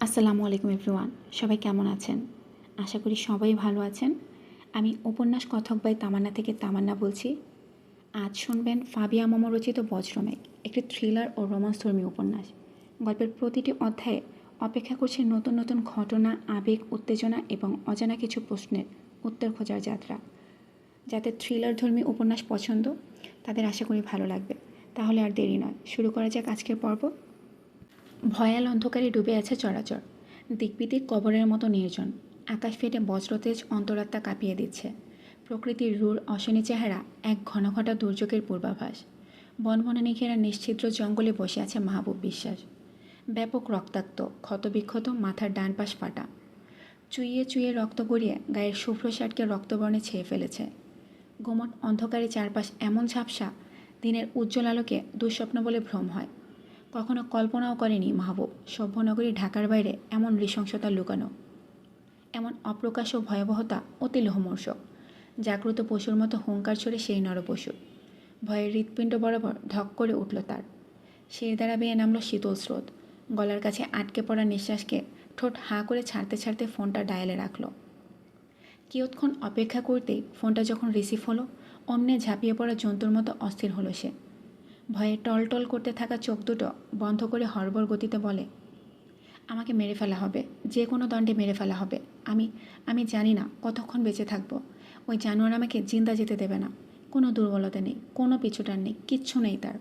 আসসালামু আলাইকুম এভরিওয়ান। সবাই কেমন আছেন? আশা করি সবাই ভালো আছেন। আমি উপন্যাস কথক বাই তামান্না থেকে তামান্না বলছি। আজ শুনবেন ফাবিয়া মামা রচিত বজ্রমেঘ, একটি থ্রিলার ও রোমান্সধর্মী উপন্যাস। গল্পের প্রতিটি অধ্যায়ে অপেক্ষা করছে নতুন নতুন ঘটনা, আবেগ, উত্তেজনা এবং অজানা কিছু প্রশ্নের উত্তর খোঁজার যাত্রা। যাদের থ্রিলারধর্মী উপন্যাস পছন্দ তাদের আশা করি ভালো লাগবে। তাহলে আর দেরি নয়, শুরু করা যাক আজকের পর্ব। ভয়াল অন্ধকারে ডুবে আছে চরাচর, দিকবিদিক কবরের মতো নির্জন। আকাশ ফেটে বজ্রতেজ অন্তরাত্মা কাঁপিয়ে দিচ্ছে। প্রকৃতির রূঢ় অশনি চেহারা এক ঘনঘটা দুর্যোগের পূর্বাভাস। বনবনানী ঘেরা নিশ্ছিদ্র জঙ্গলে বসে আছে মাহবুব বিশ্বাস। ব্যাপক রক্তাক্ত, ক্ষতবিক্ষত, মাথার ডান পাশ ফাটা। চুইয়ে চুইয়ে রক্ত গড়িয়ে গায়ের শুভ্র শার্টকে রক্তবর্ণে ছেয়ে ফেলেছে। গোমট অন্ধকারে চারপাশ এমন ঝাপসা, দিনের উজ্জ্বল আলোকে দুঃস্বপ্ন বলে ভ্রম হয়। কখনো কল্পনাও করেনি মাহবুব সভ্যনগরী ঢাকার বাইরে এমন নৃশংসতা লুকানো, এমন অপ্রকাশ্য ভয়াবহতা অতি লোহমর্ষক। জাগ্রত পশুর মতো হুঙ্কার ছড়ে সেই নরপশু। ভয়ের হৃৎপিণ্ড বরাবর ধক করে উঠল তার। শির দ্বারা বেয়ে নামল শীতল স্রোত। গলার কাছে আটকে পড়া নিঃশ্বাসকে ঠোঁট হাঁ করে ছাড়তে ছাড়তে ফোনটা ডায়ালে রাখল। কিয়ৎক্ষণ অপেক্ষা করতেই ফোনটা যখন রিসিভ হলো, অমনে ঝাঁপিয়ে পড়া জন্তুর মতো অস্থির হলো সে। ভয়ে টলটল করতে থাকা চোখ দুটো বন্ধ করে হড়বড় গতিতে বলে, আমাকে মেরে ফেলা হবে, যে কোনো দণ্ডে মেরে ফেলা হবে। আমি আমি জানি না কতক্ষণ বেঁচে থাকবো। ওই জানোয়ার আমাকে জিন্দা যেতে দেবে না। কোনো দুর্বলতা নেই, কোনো পিছুটান নেই, কিচ্ছু নেই তার।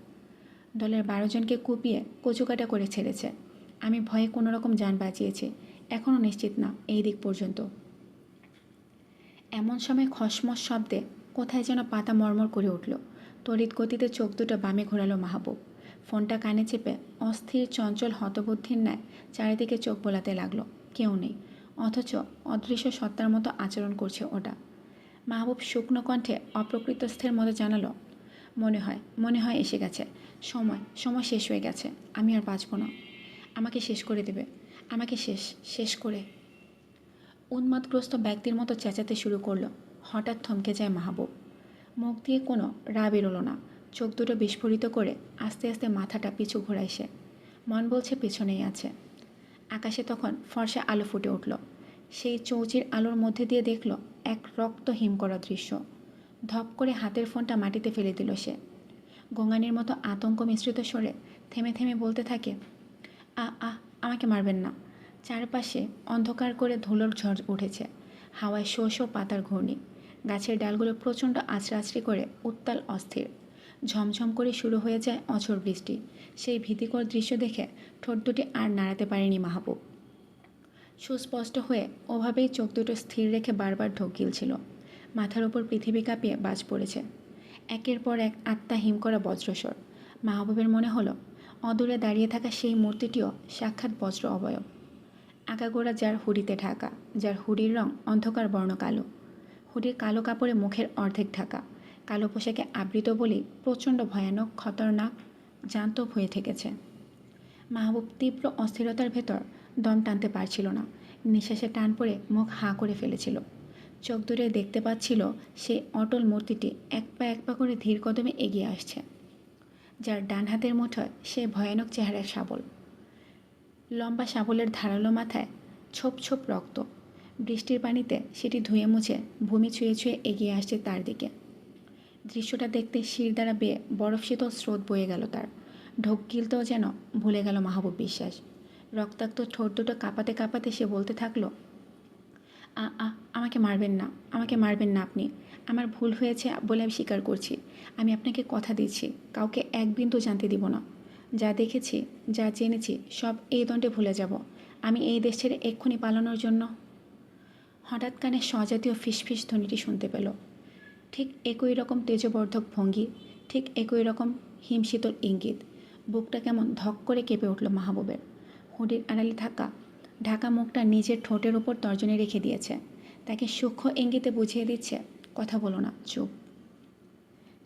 দলের 12 জনকে কুপিয়ে কচুকাটা করে ছেড়েছে। আমি ভয়ে কোনো রকম যান বাঁচিয়েছি। এখনও নিশ্চিত না এই দিক পর্যন্ত। এমন সময় খসমস শব্দে কোথায় যেন পাতা মর্মর করে উঠল। তড়িৎ গতিতে চোখ দুটো বামে ঘোরালো মাহবুব। ফোনটা কানে চেপে অস্থির চঞ্চল হতবুদ্ধির ন্যায় চারিদিকে চোখ বোলাতে লাগলো। কেউ নেই, অথচ অদৃশ্য সত্তার মতো আচরণ করছে ওটা। মাহবুব শুকনো কণ্ঠে অপ্রকৃতস্থের মতো জানালো, মনে হয় এসে গেছে। সময় সময় শেষ হয়ে গেছে। আমি আর বাঁচব না। আমাকে শেষ করে দেবে। আমাকে শেষ করে। উন্মাদগ্রস্ত ব্যক্তির মতো চেঁচাতে শুরু করলো। হঠাৎ থমকে যায় মাহবুব। মুখ দিয়ে কোনো রা বেরোলো না। চোখ দুটো বিস্ফোরিত করে আস্তে আস্তে মাথাটা পিছু ঘোরায় সে। মন বলছে পেছনেই আছে। আকাশে তখন ফর্সা আলো ফুটে উঠল। সেই চৌচির আলোর মধ্যে দিয়ে দেখল এক রক্ত হিম করা দৃশ্য। ধপ করে হাতের ফোনটা মাটিতে ফেলে দিল সে। গঙ্গানির মতো আতঙ্ক মিশ্রিত স্বরে থেমে থেমে বলতে থাকে, আমাকে মারবেন না। চারপাশে অন্ধকার করে ধুলোর ঝড় উঠেছে। হাওয়ায় শো শো পাতার ঘূর্ণি। গাছের ডালগুলো প্রচণ্ড আছড়াছড়ি করে উত্তাল অস্থির। ঝমঝম করে শুরু হয়ে যায় অঝোর বৃষ্টি। সেই ভীতিকর দৃশ্য দেখে ঠোঁট দুটি আর নাড়াতে পারেনি মাহবুব। সুস্পষ্ট হয়ে ওভাবেই চোখ দুটো স্থির রেখে বারবার ঢোক গিলছিল। মাথার ওপর পৃথিবী কাঁপিয়ে বাজ পড়েছে। একের পর এক আত্মা হিম করা বজ্রস্বর। মাহবুবের মনে হলো অদূরে দাঁড়িয়ে থাকা সেই মূর্তিটিও সাক্ষাৎ বজ্র অবয়ব। আগাগোড়া যার হুডিতে ঢাকা, যার হুডির রং অন্ধকার বর্ণ কালো। হুডির কালো কাপড়ে মুখের অর্ধেক ঢাকা, কালো পোশাকে আবৃত বলেই প্রচণ্ড ভয়ানক, খতরনাক, জান্তব হয়ে থেকেছে। মাহবুব তীব্র অস্থিরতার ভেতর দম টানতে পারছিল না। নিঃশ্বাসে টান পড়ে মুখ হাঁ করে ফেলেছিল। চোখ দূরে দেখতে পাচ্ছিল সেই অটল মূর্তিটি এক পা করে ধীর কদমে এগিয়ে আসছে। যার ডান হাতের মুঠোয় সে ভয়ানক চেহারার শাবল। লম্বা শাবলের ধারালো মাথায় ছোপ ছোপ রক্ত। বৃষ্টির পানিতে সেটি ধুয়ে মুছে ভূমি ছুঁয়ে ছুঁয়ে এগিয়ে আসছে তার দিকে। দৃশ্যটা দেখতে শির দ্বারা বেয়ে বরফ শীতল স্রোত বয়ে গেল তার। ঢোক গিলতেও যেন ভুলে গেল মাহবুব বিশ্বাস। রক্তাক্ত ঠোঁট দুটো কাঁপাতে কাঁপাতে সে বলতে থাকলো, আমাকে মারবেন না, আমাকে মারবেন না আপনি। আমার ভুল হয়েছে বলে আমি স্বীকার করছি। আমি আপনাকে কথা দিচ্ছি, কাউকে এক বিন্দু জানতে দিব না। যা দেখেছি, যা জেনেছি সব এই দণ্ডে ভুলে যাব। আমি এই দেশ ছেড়ে এক্ষুনি পালানোর জন্য। হঠাৎ কানে স্বজাতীয় ফিসফিস ধ্বনিটি শুনতে পেল। ঠিক একই রকম তেজবর্ধক ভঙ্গি, ঠিক একই রকম হিমশীতল ইঙ্গিত। বুকটা কেমন ধক করে কেঁপে উঠল মাহবুবের। হুডির আড়ালে থাকা ঢাকা মুখটা নিজের ঠোঁটের ওপর তর্জনী রেখে দিয়েছে। তাকে সূক্ষ্ম ইঙ্গিতে বুঝিয়ে দিচ্ছে, কথা বলো না, চুপ।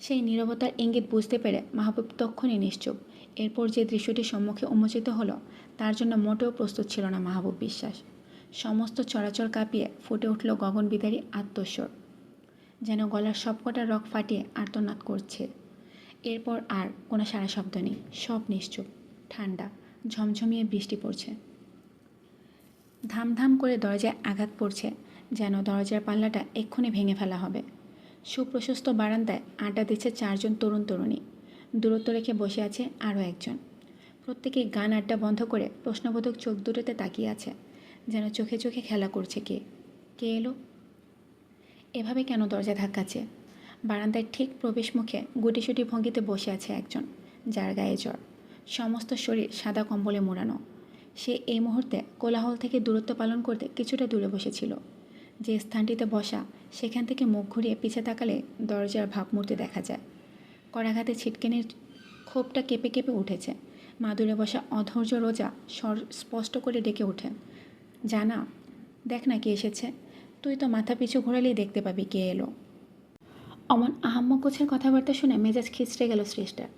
সেই নীরবতার ইঙ্গিত বুঝতে পেরে মাহবুব তক্ষুনি নিশ্চুপ। এরপর যে দৃশ্যটি সম্মুখে উন্মোচিত হলো তার জন্য মোটেও প্রস্তুত ছিল না মাহবুব বিশ্বাস। সমস্ত চরাচর কাঁপিয়ে ফুটে উঠল গগনবিদারী আত্মস্বর, যেন গলার সবকটা রগ ফাটিয়ে আর্তনাদ করছে। এরপর আর কোনো সারা শব্দ নেই, সব নিশ্চুপ, ঠান্ডা, ঝমঝমিয়ে বৃষ্টি পড়ছে। ধামধাম করে দরজায় আঘাত পড়ছে, যেন দরজার পাল্লাটা এক্ষুনি ভেঙে ফেলা হবে। সুপ্রশস্ত বারান্দায় আড্ডা দিচ্ছে 4 জন তরুণ তরুণী। দূরত্ব রেখে বসে আছে আরও একজন। প্রত্যেকেই গান আড্ডা বন্ধ করে প্রশ্নবোধক চোখ দুটোতে তাকিয়ে আছে, যেন চোখে চোখে খেলা করছে কে কে এলো। এভাবে কেন দরজা ধাক্কাচ্ছে? বারান্দায় ঠিক প্রবেশ মুখে গুটিসুটি ভঙ্গিতে বসে আছে একজন, যার গায়ে জ্বর, সমস্ত শরীর সাদা কম্বলে মোড়ানো। সে এই মুহূর্তে কোলাহল থেকে দূরত্ব পালন করতে কিছুটা দূরে বসেছিল। যে স্থানটিতে বসা, সেখান থেকে মুখ ঘুরিয়ে পিছে তাকালে দরজার ভাবমূর্তি দেখা যায়। করাঘাতে ছিটকেনের ক্ষোভটা কেঁপে কেঁপে উঠেছে। মাদুরে বসা অধৈর্য রোজা স্বর স্পষ্ট করে ডেকে ওঠে, জানা, দেখ না কে এসেছে। তুই তো মাথা পিছু ঘোরালেই দেখতে পাবি কে এলো। অমন আহাম্মক গোছের কথাবার্তা শুনে মেজাজ খিচড়ে গেল শ্রেষ্ঠার।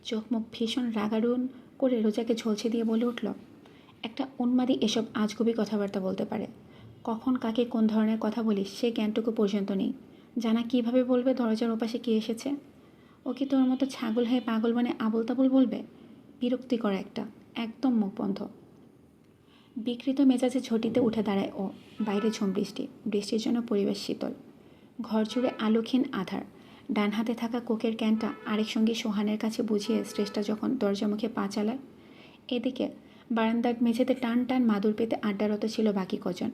চোখ মুখ ভীষণ রাগারুন করে রোজাকে ঝলসে দিয়ে বলে উঠল, একটা উন্মাদী এসব আজগুবি কথাবার্তা বলতে পারে? কখন কাকে কোন ধরনের কথা বলিস সে জ্ঞানটুকু পর্যন্ত নেই। জানা কিভাবে বলবে দরজার ওপাশে কে এসেছে? ও কি তোর মতো ছাগল হয়ে পাগল বনে আবল তাবল বলবে? বিরক্তিকর একটা, একদম মুখ বন্ধ। বিকৃত মেজাজে ঝটিতে উঠে দাঁড়ায় ও। বাইরে ঝুম বৃষ্টি, বৃষ্টির জন্য পরিবেশ শীতল। ঘর জুড়ে আলোকহীন আধার। ডান হাতে থাকা কোকের ক্যানটা আরেক সঙ্গী সোহানের কাছে বুঝিয়ে শ্রেষ্ঠা যখন দরজা মুখে পা চালায়, এদিকে বারান্দার মেঝেতে টান টান মাদুর পেতে আড্ডারত ছিল বাকি কজন।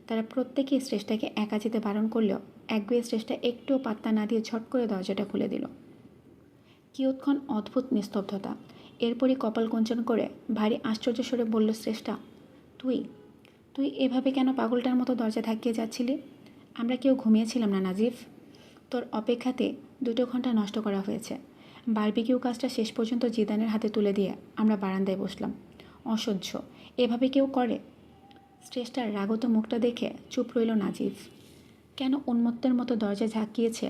তারা প্রত্যেকেই শ্রেষ্ঠাকে একা যেতে বারণ করলেও একগুয়ে শ্রেষ্ঠা একটুও পাত্তা না দিয়ে ঝট করে দরজাটা খুলে দিল। কিয়ৎক্ষণ অদ্ভুত নিস্তব্ধতা। এরপরই কপাল কুঞ্চন করে ভারী আশ্চর্য স্বরে বলল শ্রেষ্ঠা, তুই তুই এভাবে কেন পাগলটার মতো দরজা ধাক্কিয়ে যাচ্ছিলি? আমরা কেউ ঘুমিয়েছিলাম না নাজিফ। তোর অপেক্ষাতে 2 ঘন্টা নষ্ট করা হয়েছে। বারবিকিউ কাজটা শেষ পর্যন্ত জিদানের হাতে তুলে দিয়ে আমরা বারান্দায় বসলাম। অসহ্য, এভাবে কেউ করে? শ্রেষ্ঠার রাগত মুখটা দেখে চুপ রইল নাজিফ। কেন উন্মত্তের মতো দরজা ঝাঁকিয়েছে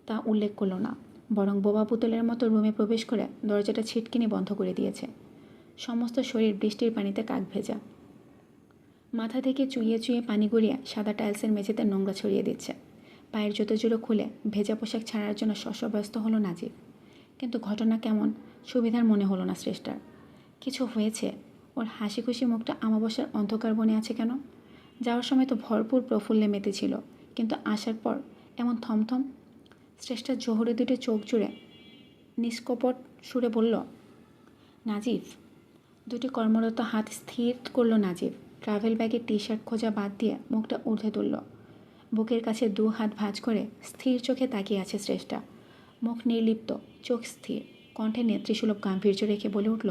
তা উল্লেখ করল না, বরং বোবা পুতুলের মতো রুমে প্রবেশ করে দরজাটা ছিটকিনি বন্ধ করে দিয়েছে। সমস্ত শরীর বৃষ্টির পানিতে কাক ভেজা। মাথা থেকে চুইয়ে চুইয়ে পানি গড়িয়ে সাদা টাইলসের মেঝেতে নোংরা ছড়িয়ে দিচ্ছে। পায়ের জুতো জুড়ো খুলে ভেজা পোশাক ছাড়ার জন্য শশব্যস্ত হলো নাজিব। কিন্তু ঘটনা কেমন সুবিধার মনে হলো না শ্রেষ্ঠার। কিছু হয়েছে? ওর হাসি খুশি মুখটা আমাবস্যার অন্ধকার বনে আছে কেন? যাওয়ার সময় তো ভরপুর প্রফুল্লে মেতেছিল, কিন্তু আসার পর এমন থমথম। শ্রেষ্ঠার জোহরে দুটো চোখ জুড়ে নিষ্কপট সুরে বলল, নাজিব। দুটি কর্মরত হাত স্থির করল নাজিব। ট্রাভেল ব্যাগের টি-শার্ট খোঁজা বাদ দিয়ে মুখটা ঊর্ধ্বে তুলল। বুকের কাছে 2 হাত ভাঁজ করে স্থির চোখে তাকিয়ে আছে শ্রেষ্ঠা। মুখ নির্লিপ্ত, চোখ স্থির, কণ্ঠে নেত্রীসুলভ গাম্ভীর্য রেখে বলে উঠল,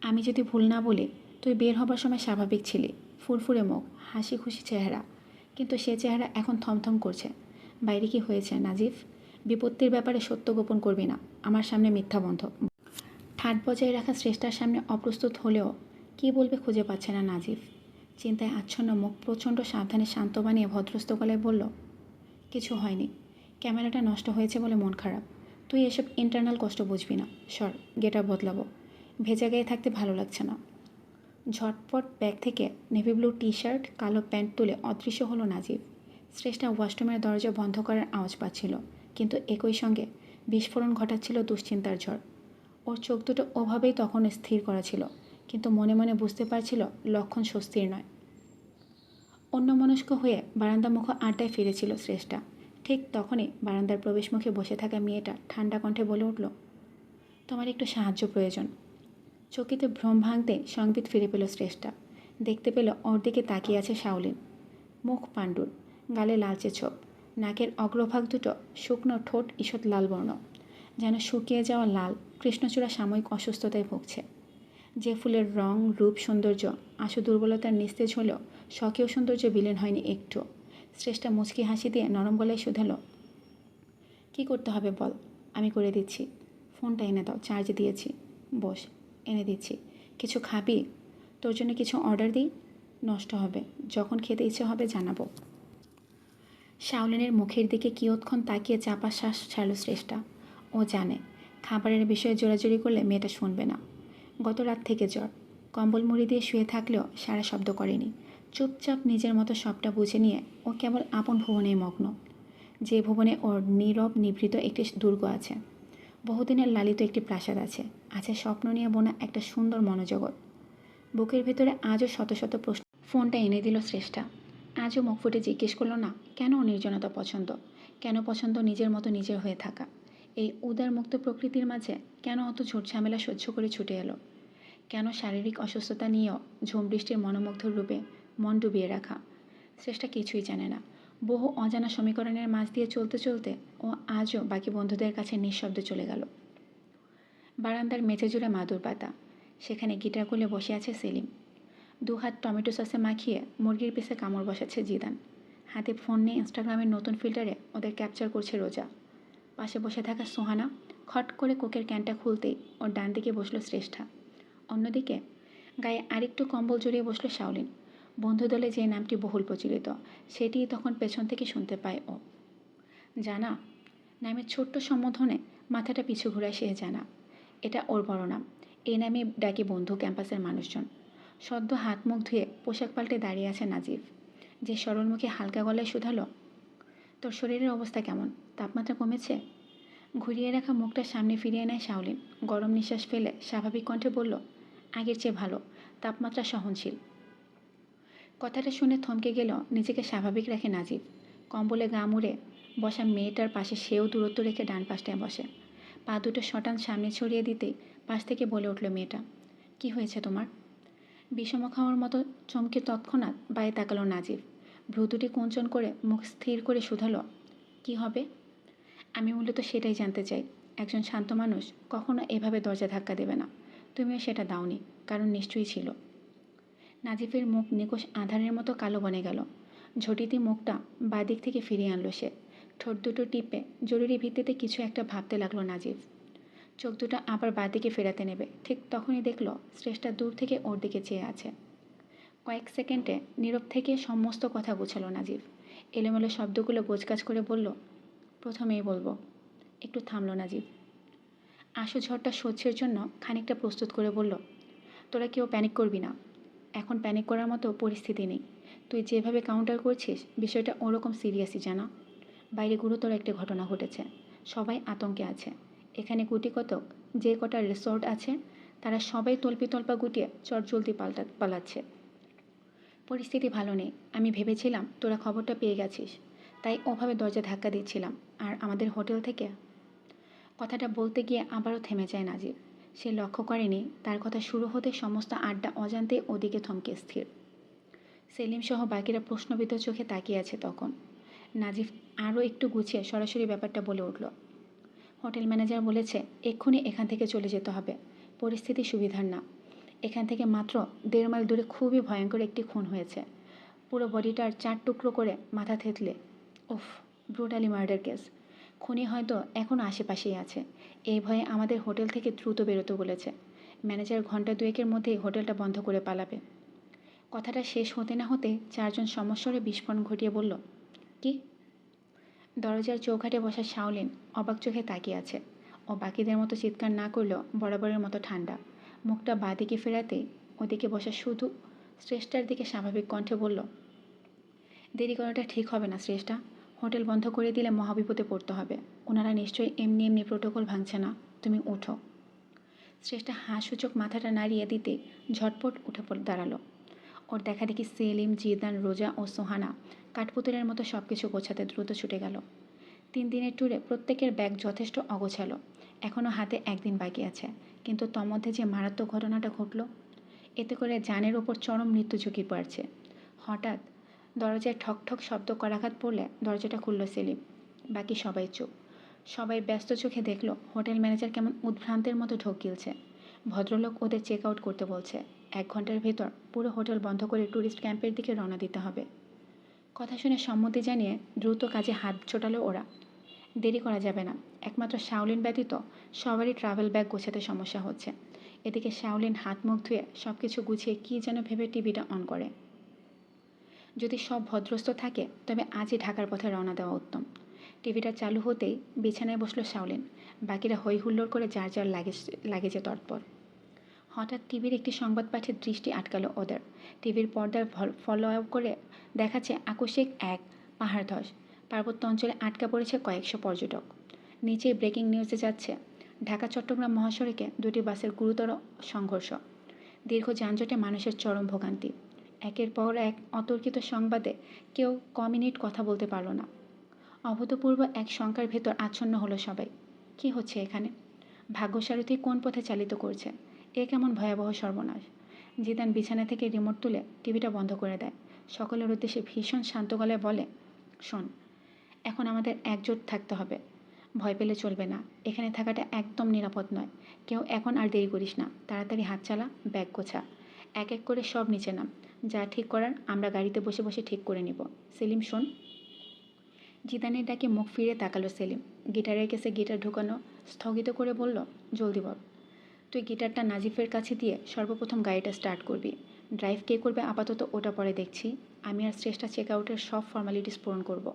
আমি যদি ভুল না বলি, তুই বের হবার সময় স্বাভাবিক ছিলি, ফুরফুরে মুখ, হাসি খুশি চেহারা, কিন্তু সে চেহারা এখন থমথম করছে। বাইরে কি হয়েছে নাজিফ? বিপত্তির ব্যাপারে সত্য গোপন করবি না, আমার সামনে মিথ্যা বন্ধ। ঠাট বজায় রাখা শ্রেষ্ঠার সামনে অপ্রস্তুত হলেও কী বলবে খুঁজে পাচ্ছে না নাজিফ। চিন্তায় আচ্ছন্ন মুখ প্রচণ্ড সাবধানে শান্ত বানিয়ে ভদ্রস্থ গলায় বলল, কিছু হয়নি, ক্যামেরাটা নষ্ট হয়েছে বলে মন খারাপ। তুই এসব ইন্টারনাল কষ্ট বুঝবি না, সর, গেট আপ বদলাবো, ভেজা গায়ে থাকতে ভালো লাগছে না। ঝটপট ব্যাগ থেকে নেভি ব্লু টি-শার্ট, কালো প্যান্ট তুলে অদৃশ্য হলো নাজিব। শ্রেষ্ঠা ওয়াশরুমের দরজা বন্ধ করার আওয়াজ পাচ্ছিল, কিন্তু একই সঙ্গে বিস্ফোরণ ঘটাচ্ছিল দুশ্চিন্তার ঝড়। ওর চোখ দুটো ওভাবেই তখন স্থির করা ছিল, কিন্তু মনে মনে বুঝতে পারছিল লক্ষণ স্বস্তির নয়। অন্যমনস্ক হয়ে বারান্দা মুখ আড্ডায় ফিরেছিল শ্রেষ্ঠা। ঠিক তখনই বারান্দার প্রবেশমুখে বসে থাকা মেয়েটা ঠান্ডা কণ্ঠে বলে উঠল, তোমার একটু সাহায্য প্রয়োজন। চকিতে ভ্রম ভাঙতে সংবিত ফিরে পেল শ্রেষ্ঠা। দেখতে পেল ওর দিকে তাকিয়ে আছে শাওলিন। মুখ পাণ্ডুর, গালে লালচে ছোপ, নাকের অগ্রভাগ দুটো শুকনো, ঠোঁট ঈষৎ লালবর্ণ, যেন শুকিয়ে যাওয়া লাল কৃষ্ণচূড়া সাময়িক অসুস্থতায় ভুগছে। যে ফুলের রং, রূপ, সৌন্দর্য আশু দুর্বলতার নিস্তেজ হলেও স্বকীয় সৌন্দর্য বিলীন হয়নি একটু। শ্রেষ্ঠা মুচকি হাসি দিয়ে নরম গলায় শুধাল, কী করতে হবে বল, আমি করে দিচ্ছি। ফোনটা এনে দাও, চার্জ দিয়েছি। বস, এনে দিচ্ছি। কিছু খাবি? তোর জন্য কিছু অর্ডার দিই? নষ্ট হবে, যখন খেতে ইচ্ছে হবে জানাবো। শাওলিনের মুখের দিকে কিয়ৎক্ষণ তাকিয়ে চাপা শ্বাস ছাড়ল শ্রেষ্ঠা। ও জানে খাবারের বিষয়ে জোরাজুরি করলে মেয়েটা শুনবে না। গত রাত থেকে জ্বর, কম্বল মুড়ি দিয়ে শুয়ে থাকলেও সারা শব্দ করেনি। চুপচাপ নিজের মতো সবটা বুঝে নিয়ে ও কেবল আপন ভুবনেই মগ্ন, যে ভুবনে ওর নীরব নিভৃত একটি দুর্গ আছে, বহুদিনের লালিত একটি প্রাসাদ আছে, আছে স্বপ্ন নিয়ে বোনা একটা সুন্দর মনোজগৎ। বুকের ভেতরে আজও শত শত প্রশ্ন ফোনটা এনে দিল শ্রেষ্ঠা। আজও মুখ ফুটে জিজ্ঞেস করলো না কেন ওর নির্জনতা পছন্দ, কেন পছন্দ নিজের মতো নিজের হয়ে থাকা। এই উদার মুক্ত প্রকৃতির মাঝে কেন অত ঝুট ঝামেলা সহ্য করে ছুটে এলো, কেন শারীরিক অসুস্থতা নিয়েও ঝুম বৃষ্টির মনোমুগ্ধ রূপে মন ডুবিয়ে রাখা। শ্রেষ্ঠা কিছুই জানে না। বহু অজানা সমীকরণের মাঝ দিয়ে চলতে চলতে ও আজও বাকি বন্ধুদের কাছে নিঃশব্দে চলে গেল। বারান্দার মেঝে জুড়ে মাদুর পাতা, সেখানে গিটার কোলে বসে আছে সেলিম। দুহাত টমেটো সসে মাখিয়ে মুরগির পিসে কামড় বসাচ্ছে জিদান। হাতে ফোন নিয়ে ইনস্টাগ্রামের নতুন ফিল্টারে ওদের ক্যাপচার করছে রোজা। পাশে বসে থাকা সোহানা খট করে কোকের ক্যানটা খুলতেই ওর ডান দিকে বসলো শ্রেষ্ঠা। অন্যদিকে গায়ে আরেকটু কম্বল জড়িয়ে বসলো শাওলিন। বন্ধু দলে যে নামটি বহুল প্রচলিত সেটিই তখন পেছন থেকে শুনতে পায় ও। জানা নামের ছোট্ট সম্বোধনে মাথাটা পিছু ঘুরায় সে। জানা এটা ওর বড় নাম, এই নামে ডাকে বন্ধু ক্যাম্পাসের মানুষজন। সদ্য হাত মুখ ধুয়ে পোশাক পাল্টে দাঁড়িয়ে আছে নাজিব, যে সরল মুখে হালকা গলায় শুধালো, তোর শরীরের অবস্থা কেমন, তাপমাত্রা কমেছে? ঘুরিয়ে রাখা মুখটা সামনে ফিরিয়ে নেয় শাওলিন। গরম নিঃশ্বাস ফেলে স্বাভাবিক কণ্ঠে বলল, আগের চেয়ে ভালো, তাপমাত্রা সহনশীল। কথাটা শুনে থমকে গেল, নিজেকে স্বাভাবিক রাখে নাজিব। কম্বলে গা মুড়ে বসা মেয়েটার পাশে সেও দূরত্ব রেখে ডান পাশটায় বসে। পা দুটো শটান সামনে ছড়িয়ে দিতেই পাশ থেকে বলে উঠল মেয়েটা, কি হয়েছে তোমার? বিষম খাওয়ার মতো চমকে তৎক্ষণাৎ বায়ে তাকালো নাজিব। ভ্রু দুটি কুঞ্চন করে মুখ স্থির করে শুধালো, কি হবে? আমি মূলত সেটাই জানতে চাই। একজন শান্ত মানুষ কখনো এভাবে দরজা ধাক্কা দেবে না। তুমিও সেটা দাওনি, কারণ নিশ্চয়ই ছিল। নাজিফের মুখ নিকোষ আধারের মতো কালো বনে গেল। ঝটিতি মুখটা বাদিক থেকে ফিরিয়ে আনলো সে। ঠোঁট দুটো টিপে জরুরি ভিত্তিতে কিছু একটা ভাবতে লাগলো নাজিফ। চোখ দুটো আবার বাদিকে ফেরাতে নেবে, ঠিক তখনই দেখলো শ্রেষ্ঠা দূর থেকে ওর দিকে চেয়ে আছে। কয়েক সেকেন্ডে নীরব থেকে সমস্ত কথা গুছালো নাজিফ। এলোমেলো শব্দগুলো গোছগাছ করে বলল, প্রথমেই বলবো। একটু থামলো নাজিফ। আশু ঝড়টা সহ্যের জন্য খানিকটা প্রস্তুত করে বলল, তোরা কেউ প্যানিক করবি না। এখন প্যানিক করার মতো পরিস্থিতি নেই। তুই যেভাবে কাউন্টার করছিস বিষয়টা ওরকম সিরিয়াসই জানা। বাইরে গুরুতর একটি ঘটনা ঘটেছে, সবাই আতঙ্কে আছে। এখানে গুটি কতক যে কটা রিসোর্ট আছে তারা সবাই তল্পা গুটিয়ে চটজলদি পালাচ্ছে। পরিস্থিতি ভালো নেই। আমি ভেবেছিলাম তোরা খবরটা পেয়ে গেছিস, তাই ওভাবে দরজা ধাক্কা দিচ্ছিলাম। আর আমাদের হোটেল থেকে। কথাটা বলতে গিয়ে আবারও থেমে যায় নাজিব। সে লক্ষ্য করেনি তার কথা শুরু হতে সমস্ত আড্ডা অজান্তে ওদিকে থমকে স্থির। সেলিম সহ বাকিরা প্রশ্নবিদ্ধ চোখে তাকিয়ে আছে তখন। নাজিব আরও একটু গুছিয়ে সরাসরি ব্যাপারটা বলে উঠল, হোটেল ম্যানেজার বলেছে এক্ষুনি এখান থেকে চলে যেতে হবে। পরিস্থিতি সুবিধার না। এখান থেকে মাত্র 1.5 মাইল দূরে খুবই ভয়ঙ্কর একটি খুন হয়েছে। পুরো বডিটার 4 টুকরো করে মাথা থেতলে। উফ, ব্রুটালি মার্ডার কেস। খুনি হয়তো এখনও আশেপাশেই আছে। এই ভয়ে আমাদের হোটেল থেকে দ্রুত বেরোতে বলেছে। ম্যানেজার ঘন্টা 2-এর মধ্যেই হোটেলটা বন্ধ করে পালাবে। কথাটা শেষ হতে না হতে 4 জন সমস্বরে বিস্ফোরণ ঘটিয়ে বলল, কি? দরজার চৌকাঠে বসা শাওলিন অবাক চোখে তাকিয়ে আছে। ও বাকিদের মতো চিৎকার না করলেও বরাবরের মতো ঠান্ডা। মুখটা বাঁদিকে ফেরাতেই ওদিকে বসা শুধু শ্রেষ্ঠার দিকে স্বাভাবিক কণ্ঠে বলল, দেরি করাটা ঠিক হবে না শ্রেষ্ঠা। হোটেল বন্ধ করে দিলে মহাবিপদে পড়তে হবে। ওনারা নিশ্চয়ই এমনি এমনি প্রোটোকল ভাঙছে না। তুমি উঠো। শ্রেষ্ঠা হাসূচক মাথাটা নাড়িয়ে দিতে ঝটপট উঠে দাঁড়ালো। ওর দেখা দেখি সেলিম, জিদান, রোজা ও সোহানা কাঠপুতুলের মতো সব কিছু গোছাতে দ্রুত ছুটে গেল। 3 দিনের ট্যুরে প্রত্যেকের ব্যাগ যথেষ্ট অগোছালো। এখনও হাতে 1 দিন বাকি আছে, কিন্তু তন্মধ্যে যে মারাত্মক ঘটনাটা ঘটল, এতে করে জানের ওপর চরম মৃত্যু ঝুঁকি বাড়ছে। হঠাৎ দরজায় ঠক ঠক শব্দ করাঘাত পড়লে দরজাটা খুলল সেলিম। বাকি সবাই চুপ। সবাই ব্যস্ত চোখে দেখল হোটেল ম্যানেজার কেমন উদ্ভ্রান্তের মতো ঢোক গিলছে। ভদ্রলোক ওদের চেক আউট করতে বলছে। 1 ঘন্টার ভেতর পুরো হোটেল বন্ধ করে ট্যুরিস্ট ক্যাম্পের দিকে রওনা দিতে হবে। কথা শুনে সম্মতি জানিয়ে দ্রুত কাজে হাত ছোটালো ওরা। দেরি করা যাবে না। একমাত্র শাওলিন ব্যতীত সবারই ট্রাভেল ব্যাগ গোছাতে সমস্যা হচ্ছে। এদিকে শাওলিন হাত মুখ ধুয়ে সব কিছু গুছিয়ে কী যেন ভেবে টিভিটা অন করে। যদি সব ভদ্রস্থ থাকে তবে আজই ঢাকার পথে রওনা দেওয়া উত্তম। টিভিটা চালু হতেই বিছানায় বসলো শাওলিন। বাকিরা হই হুল্লোড় করে যার যার লাগেজে তৎপর। হঠাৎ টিভির একটি সংবাদ পাঠের দৃষ্টি আটকালো ওদের। টিভির পর্দায় ফলো আপ করে দেখাচ্ছে আকস্মিক এক পাহাড় ধস। পার্বত্য অঞ্চলে আটকা পড়েছে কয়েকশো পর্যটক। নিচে ব্রেকিং নিউজে যাচ্ছে, ঢাকা চট্টগ্রাম মহাসড়কে 2টি বাসের গুরুতর সংঘর্ষ। দীর্ঘ যানজটে মানুষের চরম ভোগান্তি। একের পর এক অতর্কিত সংবাদে কেউ মিনিট কথা বলতে পারল না। অভূতপূর্ব এক শঙ্কার ভেতর আচ্ছন্ন হলো সবাই। কি হচ্ছে এখানে? ভাগ্যসারথি কোন পথে চালিত করছে? এ কেমন ভয়াবহ সর্বনাশ! জিদান বিছানা থেকে রিমোট তুলে টিভিটা বন্ধ করে দেয়। সকলের উদ্দেশ্যে ভীষণ শান্ত গলায় বলে, শোন, এখন আমাদের একজোট থাকতে হবে। ভয় পেলে চলবে না। এখানে থাকাটা একদম নিরাপদ নয়। কেউ এখন আর দেরি করিস না। তাড়াতাড়ি হাত চালা, ব্যাগ গোছা। এক এক করে সব নিচে নাম। যা ঠিক করার আমরা গাড়িতে বসে বসে ঠিক করে নিব। সেলিম শোন। জিদানের ডাকে মুখ ফিরে তাকালো সেলিম। গিটারের কেসে গিটার ঢুকানো স্থগিত করে বলল, জলদি বল। তুই গিটারটা নাজিফের কাছে দিয়ে সর্বপ্রথম গাড়িটা স্টার্ট করবি। ড্রাইভ কে করবে আপাতত ওটা পরে দেখছি। আমি আর শ্রেষ্ঠা চেক আউটের সব ফর্মালিটিস পূরণ করব।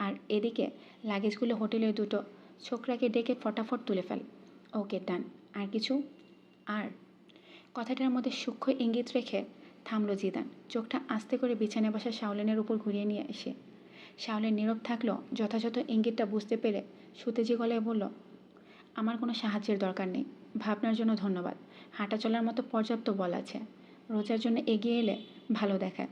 আর এদিকে লাগেজগুলো হোটেলের দুটো ছোকরাকে ডেকে ফটাফট তুলে ফেল। ওকে, ডান। আর কিছু? আর কথাটার মধ্যে সূক্ষ্ম ইঙ্গিত রেখে থামলো জিদান। চোখটা আস্তে করে বিছানায় বসা শাওলিনের উপর ঘুরিয়ে নিয়ে এসে শাওলিন নীরব থাকলো। যথাযথ ইঙ্গিতটা বুঝতে পেরে সুতেজি গলায় বলল, আমার কোনো সাহায্যের দরকার নেই। ভাবনার জন্য ধন্যবাদ। হাঁটা চলার মতো পর্যাপ্ত বল আছে। রোজার জন্য এগিয়ে এলে ভালো দেখায়।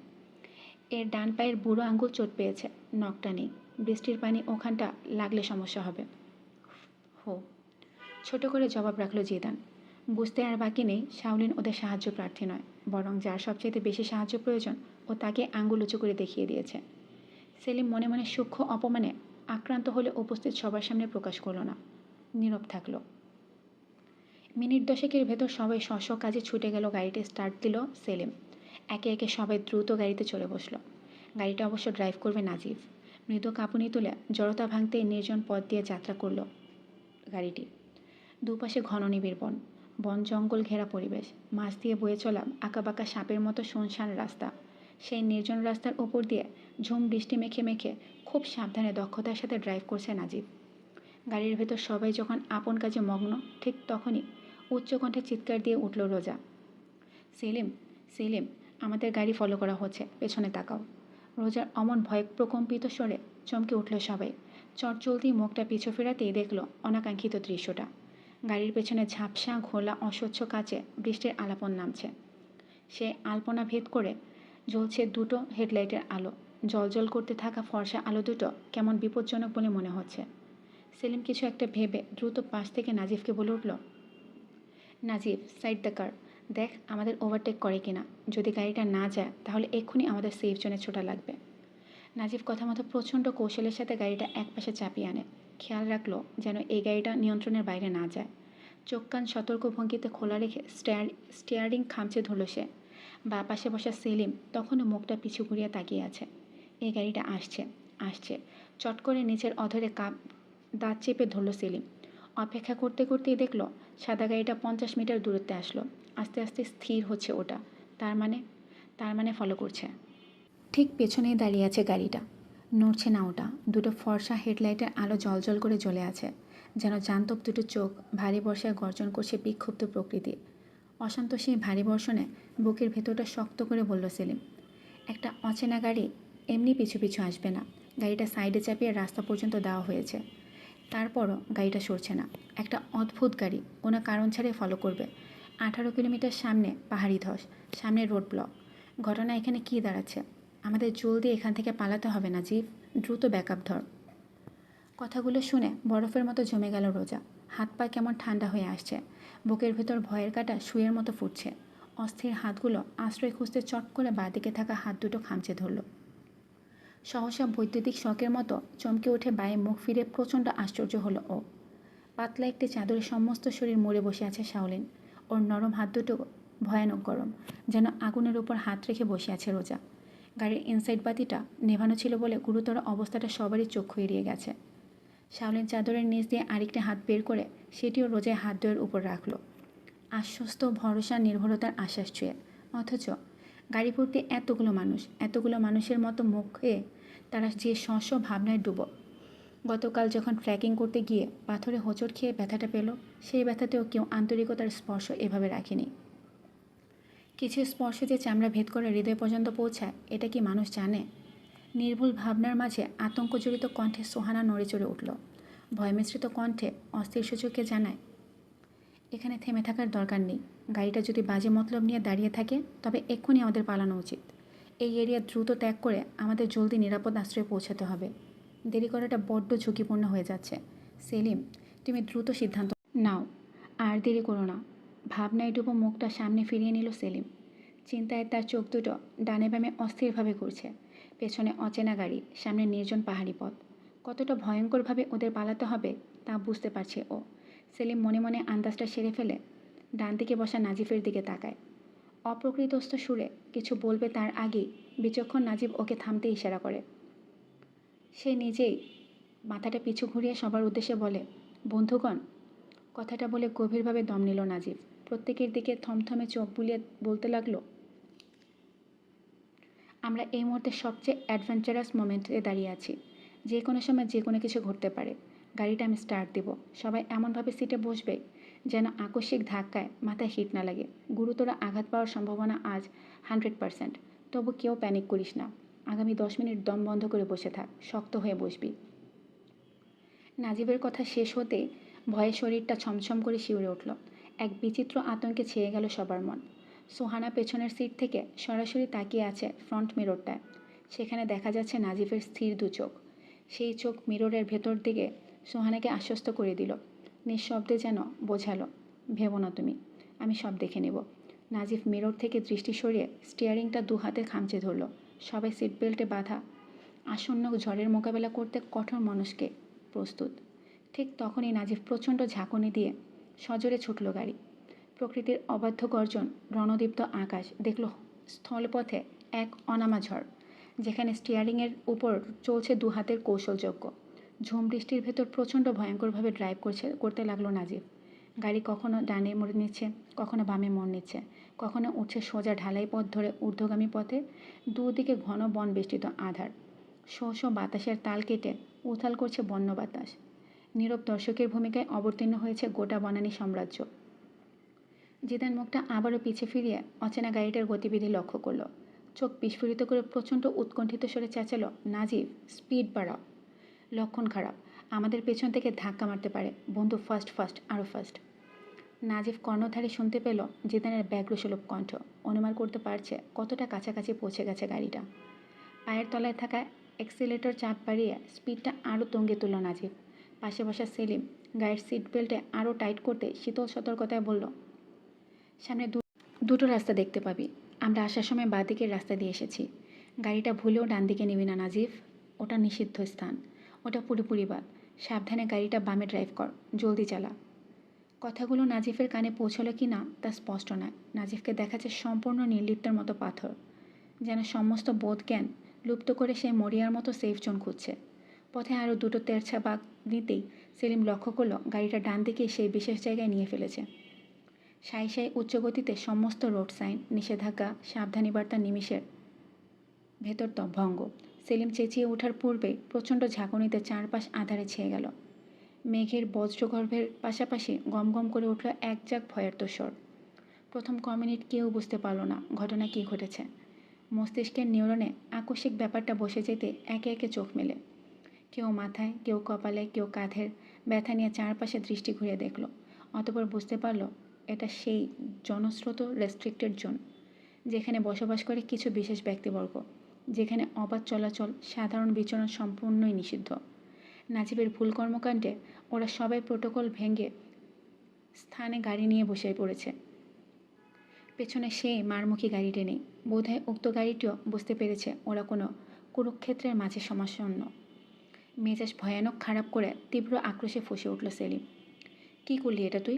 এর ডান পায়ের বুড়ো আঙ্গুল চোট পেয়েছে, নখটা নেই। বৃষ্টির পানি ওখানটা লাগলে সমস্যা হবে। হো, ছোট করে জবাব রাখলো জিদান। বুঝতে আর বাকি নেই শাওলিন ওদের সাহায্য প্রার্থী নয়, বরং যার সবচেয়ে বেশি সাহায্য প্রয়োজন ও তাকে আঙ্গুল উঁচু করে দেখিয়ে দিয়েছে। সেলিম মনে মনে সূক্ষ্ম অপমানে আক্রান্ত হলে উপস্থিত সবার সামনে প্রকাশ করল না, নীরব থাকলো। মিনিট দশেকের ভেতর সবাই স্ব কাজে ছুটে গেল। গাড়িতে স্টার্ট দিল সেলিম। একে একে সবাই দ্রুত গাড়িতে চলে বসল। গাড়িটা অবশ্য ড্রাইভ করবে নাজিফ। মৃদু কাঁপুনি তুলে জড়তা ভাঙতে নির্জন পথ দিয়ে যাত্রা করল গাড়িটি। দুপাশে ঘন নিবিড় বন, বন জঙ্গল ঘেরা পরিবেশ। মাছ দিয়ে বয়ে চলা আঁকাবাঁকা সাপের মতো শুনশান রাস্তা। সেই নির্জন রাস্তার ওপর দিয়ে ঝুম বৃষ্টি মেখে মেখে খুব সাবধানে দক্ষতার সাথে ড্রাইভ করছে নাজিব। গাড়ির ভেতর সবাই যখন আপন কাজে মগ্ন, ঠিক তখনই উচ্চকণ্ঠে চিৎকার দিয়ে উঠল রোজা, সেলিম, সেলিম, আমাদের গাড়ি ফলো করা হচ্ছে, পেছনে তাকাও। রোজার অমন ভয় প্রকম্পিত স্বরে চমকে উঠল সবাই। চটচলতি মুখটা পিছু ফেরাতেই দেখল অনাকাঙ্ক্ষিত দৃশ্যটা। গাড়ির পেছনে ঝাপসা ঘোলা অস্বচ্ছ কাচে বৃষ্টির আলাপন নামছে। সে আলপনা ভেদ করে জ্বলছে দুটো হেডলাইটের আলো। জলজল করতে থাকা ফর্সা আলো দুটো কেমন বিপজ্জনক বলে মনে হচ্ছে। সেলিম কিছু একটা ভেবে দ্রুত পাশ থেকে নাজিফকে বলে উঠল, নাজিফ, সাইড দ্য কার। দেখ আমাদের ওভারটেক করে কিনা। যদি গাড়িটা না যায় তাহলে এক্ষুনি আমাদের সেফ জোনে ছোটা লাগবে। নাজিফ কথা মতো প্রচণ্ড কৌশলের সাথে গাড়িটা একপাশে চাপিয়ে আনে। খেয়াল রাখলো যেন এই গাড়িটা নিয়ন্ত্রণের বাইরে না যায়। চোখ কান সতর্ক ভঙ্গিতে খোলা রেখে স্টিয়ারিং খামচে ধরল সে। বা পাশে বসা সেলিম তখনও মুখটা পিছু ঘুরিয়ে তাকিয়ে আছে। এই গাড়িটা আসছে, আসছে। চট করে নিচের অধরে দাঁত চেপে ধরল সেলিম। অপেক্ষা করতে করতেই দেখলো সাদা গাড়িটা 50 মিটার দূরত্বে আসলো। আস্তে আস্তে স্থির হচ্ছে ওটা। তার মানে ফলো করছে। ঠিক পেছনেই দাঁড়িয়ে আছে গাড়িটা। নড়ছে না ওটা। দুটো ফর্সা হেডলাইটের আলো জলজল করে জ্বলে আছে। যেন জান্তব দুটো চোখ। ভারী বর্ষায় গর্জন করছে বিক্ষুব্ধ প্রকৃতি। অশান্ত সেই ভারী বর্ষণে বুকের ভেতরটা শক্ত করে বলল সেলিম, একটা অচেনা গাড়ি এমনি পিছু পিছু আসবে না। গাড়িটা সাইডে চাপিয়ে রাস্তা পর্যন্ত দেওয়া হয়েছে। তারপরও গাড়িটা সরছে না। একটা অদ্ভুত গাড়ি কোনো কারণ ছাড়াই ফলো করবে। 18 কিলোমিটার সামনে পাহাড়ি ধস, সামনে রোড ব্লক। ঘটনা এখানে কি দাঁড়াচ্ছে? আমাদের জলদি এখান থেকে পালাতে হবে না জিভ। দ্রুত ব্যাকআপ ধর। কথাগুলো শুনে বরফের মতো জমে গেল রোজা। হাত পা কেমন ঠান্ডা হয়ে আসছে। বুকের ভেতর ভয়ের কাঁটা শুয়ের মতো ফুটছে। অস্থির হাতগুলো আশ্রয় খুঁজতে চট করে বাঁদিকে থাকা হাত দুটো খামচে ধরল। সহসা বৈদ্যুতিক শকের মতো চমকে উঠে বায়ে মুখ ফিরে প্রচণ্ড আশ্চর্য হলো ও। পাতলা একটি চাদরে সমস্ত শরীর মুড়ে বসে আছে শাওলিন। ওর নরম হাত দুটো ভয়ানক গরম, যেন আগুনের উপর হাত রেখে বসে আছে রোজা। গাড়ির ইনসাইড বাতিটা নেভানো ছিল বলে গুরুতর অবস্থাটা সবারই চক্ষু এড়িয়ে গেছে। শাওলিন চাদরের নিচ দিয়ে আরেকটা হাত বের করে সেটিও রোজায় হাত দয়ের উপর রাখল, আশ্বস্ত ভরসা নির্ভরতার আশ্বাস ছুঁয়ে। অথচ গাড়ি ভর্তি এতগুলো মানুষের মতো মুখে তারা যে স্ব ভাবনায় ডুবো। গতকাল যখন ট্রেকিং করতে গিয়ে পাথরে হোঁচট খেয়ে ব্যথাটা পেল, সেই ব্যথাতেও কেউ আন্তরিকতার স্পর্শ এভাবে রাখেনি। কিছু স্পর্শ যে চামড়া ভেদ করে হৃদয় পর্যন্ত পৌঁছায়, এটা কি মানুষ জানে? নির্ভুল ভাবনার মাঝে আতঙ্কজড়িত কণ্ঠে সোহানা নড়ে চড়ে উঠল। ভয় মিশ্রিত কণ্ঠে অস্থির সূচককে জানায়, এখানে থেমে থাকার দরকার নেই। গাড়িটা যদি বাজে মতলব নিয়ে দাঁড়িয়ে থাকে তবে এক্ষুনি আমাদের পালানো উচিত। এই এরিয়া দ্রুত ত্যাগ করে আমাদের জলদি নিরাপদ আশ্রয়ে পৌঁছাতে হবে। দেরি করাটা বড্ড ঝুঁকিপূর্ণ হয়ে যাচ্ছে। সেলিম, তুমি দ্রুত সিদ্ধান্ত নাও, আর দেরি করো না। ভাবনায় ডুবো মুখটা সামনে ফিরিয়ে নিল সেলিম। চিন্তায় তার চোখ দুটো ডানে বামে অস্থিরভাবে ঘুরছে। পেছনে অচেনা গাড়ি, সামনে নির্জন পাহাড়ি পথ। কতটা ভয়ঙ্করভাবে ওদের পালাতে হবে তা বুঝতে পারছে ও। সেলিম মনে মনে আন্দাজটা সেরে ফেলে ডান দিকে বসা নাজিফের দিকে তাকায়। অপ্রকৃতস্থ সুরে কিছু বলবে তার আগেই বিচক্ষণ নাজিব ওকে থামতে ইশারা করে। সে নিজেই মাথাটা পিছু ঘুরিয়ে সবার উদ্দেশ্যে বলে, বন্ধুগণ। কথাটা বলে গভীরভাবে দম নিল নাজিব। প্রত্যেকের দিকে থমথমে চোখ বুলিয়ে বলতে লাগলো, আমরা এই মুহূর্তে সবচেয়ে অ্যাডভেঞ্চারাস মোমেন্টে দাঁড়িয়ে আছি। যে কোনো সময় যে কোনো কিছু ঘটতে পারে। গাড়িটা আমি স্টার্ট দেব। সবাই এমনভাবে সিটে বসবে যেন আকস্মিক ধাক্কায় মাথায় হিট না লাগে। গুরুতর আঘাত পাওয়ার সম্ভাবনা আজ 100%। তবু কেউ প্যানিক করিস না। আগামী 10 মিনিট দম বন্ধ করে বসে থাক, শক্ত হয়ে বসবি। নাজিবের কথা শেষ হতেই ভয়ে শরীরটা ছমছম করে শিউরে উঠল। এক বিচিত্র আতঙ্কে ছেয়ে গেল সবার মন। সোহানা পেছনের সিট থেকে সরাসরি তাকিয়ে আছে ফ্রন্ট মিররটায়। সেখানে দেখা যাচ্ছে নাজিফের স্থির দু চোখ। সেই চোখ মিররের ভেতর দিকে সোহানাকে আশ্বস্ত করে দিল। নিঃশব্দে যেন বোঝালো, ভেবো না তুমি, আমি সব দেখে নেব। নাজিফ মিরর থেকে দৃষ্টি সরিয়ে স্টিয়ারিংটা দু হাতে খামচে ধরল। সবাই সিট বেল্টে বাঁধা। আসন্ন ঝড়ের মোকাবেলা করতে কঠোর মনস্কে প্রস্তুত। ঠিক তখনই নাজিফ প্রচণ্ড ঝাঁকুনি দিয়ে সজোরে ছুটল গাড়ি। প্রকৃতির অবাধ্য গর্জন, রণদীপ্ত আকাশ, দেখল স্থলপথে এক অনামা ঝড়, যেখানে স্টিয়ারিংয়ের উপর চলছে দু হাতের কৌশলযজ্ঞ। ঝুম বৃষ্টির ভেতর প্রচণ্ড ভয়ঙ্করভাবে ড্রাইভ করতে লাগলো নাজিফ। গাড়ি কখনো ডানে মোড় নিচ্ছে, কখনো বামে মোড় নিচ্ছে, কখনো উঠছে সোজা ঢালাই পথ ধরে ঊর্ধ্বগামী পথে। দুদিকে ঘন বন বেষ্টিত আধার। শো শো বাতাসের তাল কেটে উথাল করছে বন্য বাতাস। নীরব দর্শকের ভূমিকায় অবতীর্ণ হয়েছে গোটা বনানী সাম্রাজ্য। জিদান মুখটা আবারও পিছে ফিরিয়ে অচেনা গাড়িটার গতিবিধি লক্ষ্য করলো। চোখ বিস্ফোরিত করে প্রচণ্ড উৎকণ্ঠিত স্বরে চেঁচালো, নাজিব, স্পিড বাড়াও। লক্ষণ খারাপ, আমাদের পেছন থেকে ধাক্কা মারতে পারে। বন্ধু, ফাস্ট ফাস্ট, আরও ফাস্ট। নাজিফ কর্ণধারে শুনতে পেল জিদানের ব্যগ্রসুলভ কণ্ঠ। অনুমান করতে পারছে কতটা কাছাকাছি পৌঁছে গেছে গাড়িটা। পায়ের তলায় থাকা অ্যাক্সিলেটর চাপ বাড়িয়ে স্পিডটা আরও তঙ্গে তুলল নাজিব। পাশে বসা সেলিম গাড়ির সিট বেল্টে আরও টাইট করতে শীতল সতর্কতায় বলল, সামনে দুটো রাস্তা দেখতে পাবি। আমরা আসার সময় বাঁ দিকের রাস্তা দিয়ে এসেছি। গাড়িটা ভুলেও ডান দিকে নিবি না নাজিফ। ওটা নিষিদ্ধ স্থান। ওটা পুরোপুরি বাদ। সাবধানে গাড়িটা বামে ড্রাইভ কর, জলদি চালা। কথাগুলো নাজিফের কানে পৌঁছলো কি না তা স্পষ্ট নয়। নাজিফকে দেখাচ্ছে সম্পূর্ণ নির্লিপ্তের মতো পাথর, যেন সমস্ত বোধজ্ঞান লুপ্ত করে সে মরিয়ার মতো সেফ জোন খুঁজছে। পথে আরও দুটো তেরছা বাঁক নিতেই সেলিম লক্ষ্য করল গাড়িটা ডান দিকে সেই বিশেষ জায়গায় নিয়ে ফেলেছে। সাই সাই উচ্চগতিতে সমস্ত রোড সাইন, নিষেধাজ্ঞা, সাবধানী বার্তা নিমিষের ভেতর ভঙ্গ। সেলিম চেঁচিয়ে ওঠার পূর্বে প্রচণ্ড ঝাঁকুনিতে চারপাশ আধারে ছেয়ে গেল। মেঘের বজ্রগর্ভের পাশাপাশি গমগম করে উঠল এক জাক ভয়ার্ত স্বর। প্রথম মিনিট কেউ বুঝতে পারল না ঘটনা কী ঘটেছে। মস্তিষ্কের নিউরনে আকস্মিক ব্যাপারটা বসে যেতে একে একে চোখ মেলে। কেউ মাথায়, কেউ কপালে, কেউ কাঁধের ব্যথা নিয়ে চারপাশে দৃষ্টি ঘুরিয়ে দেখল। অতঃপর বুঝতে পারল এটা সেই জনস্রোত রেস্ট্রিক্টেড জোন, যেখানে বসবাস করে কিছু বিশেষ ব্যক্তিবর্গ, যেখানে অবাধ চলাচল, সাধারণ বিচরণ সম্পূর্ণই নিষিদ্ধ। নাজিবের ভুল কর্মকাণ্ডে ওরা সবাই প্রোটোকল ভেঙে স্থানে গাড়ি নিয়ে বসে পড়েছে। পেছনে সে মারমুখী গাড়িটি নেই। বোধহয় উক্ত গাড়িটিও বুঝতে পেরেছে ওরা কোনো কুরুক্ষেত্রের মাঝে সমাসন্ন। মেজাজ ভয়ানক খারাপ করে তীব্র আক্রোশে ফুঁসে উঠল সেলিম। কী করলি এটা তুই?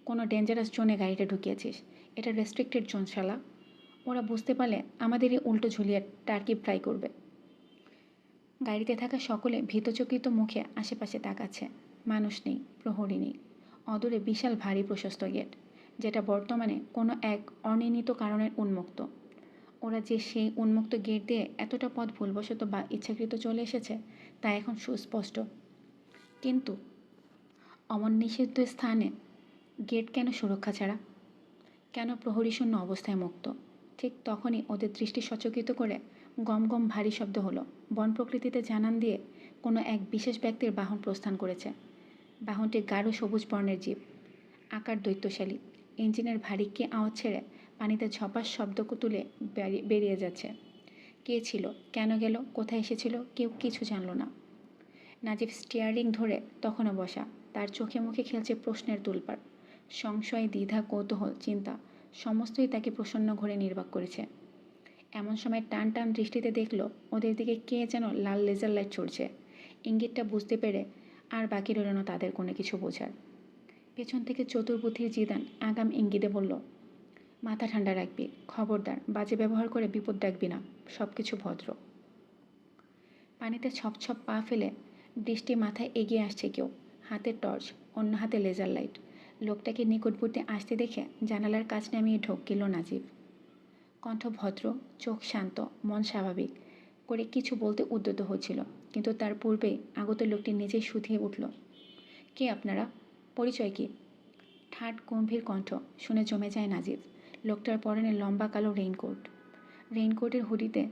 কোনো ডেঞ্জারাস জোনে গাড়িটা ঢুকিয়েছিস। এটা রেস্ট্রিক্টেড জোন শালা। ওরা বুঝতে পারলে আমাদেরই উল্টো ঝুলিয়ে টার্কি ফ্রাই করবে। গাড়িতে থাকা সকলে ভীতচকিত মুখে আশেপাশে তাকাচ্ছে। মানুষ নেই, প্রহরী নেই। অদূরে বিশাল ভারী প্রশস্ত গেট, যেটা বর্তমানে কোনো এক অনির্ণীত কারণের উন্মুক্ত। ওরা যে সেই উন্মুক্ত গেট দিয়ে এতটা পথ ভুলবশত বা ইচ্ছাকৃত চলে এসেছে তা এখন সুস্পষ্ট। কিন্তু অমন নিষিদ্ধ স্থানে গেট কেন সুরক্ষা ছাড়া? কেন প্রহরীশূন্য অবস্থায় মুক্ত? ঠিক তখনই ওদের দৃষ্টি সচকিত করে গম গম ভারী শব্দ হলো। বন প্রকৃতিতে জানান দিয়ে কোনো এক বিশেষ ব্যক্তির বাহন প্রস্থান করেছে। বাহনটি গাঢ় সবুজ বর্ণের জিপ, আকার দৈত্যশালী। ইঞ্জিনের ভারী কি আওয়াজ ছেড়ে পানিতে ঝপাস শব্দ তুলে বেরিয়ে যাচ্ছে। কে ছিল, কেন গেল, কোথায় এসেছিল, কেউ কিছু জানল না। নাজিব স্টিয়ারিং ধরে তখনও বসা, তার চোখে মুখে খেলছে প্রশ্নের তুলপাড়। সংশয়, দ্বিধা, কৌতূহল, চিন্তা সমস্তই তাকে প্রসন্ন ঘরে নির্বাক করেছে। এমন সময় টান টান দৃষ্টিতে দেখল ওদের দিকে কে যেন লাল লেজার লাইট ছুড়ছে। ইঙ্গিতটা বুঝতে পেরে আর বাকি রইল না তাদের কোনো কিছু বোঝার। পেছন থেকে চতুর্বুদ্ধির জিদান আগাম ইঙ্গিতে বলল, মাথা ঠান্ডা রাখবি, খবরদার বাজে ব্যবহার করে বিপদ ডাকবি না, সব কিছু ভদ্র। পানিতে ছপ ছপ পা ফেলে বৃষ্টি মাথায় এগিয়ে আসছে কেউ, হাতে টর্চ, অন্য হাতে লেজার লাইট। লোকটাকে নিকটবর্তী আসতে দেখে জানালার কাছ নামিয়ে ঢোক গেল নাজিব। কণ্ঠ ভদ্র, চোখ শান্ত, মন স্বাভাবিক করে কিছু বলতে উদ্যত হচ্ছিল, কিন্তু তার পূর্বেই আগত লোকটি নিজেই শুধিয়ে উঠল, কে আপনারা, পরিচয় কি? ঠাট গম্ভীর কণ্ঠ শুনে জমে যায় নাজিব। লোকটার পরনে লম্বা কালো রেইনকোট, রেইনকোটের হুডিতে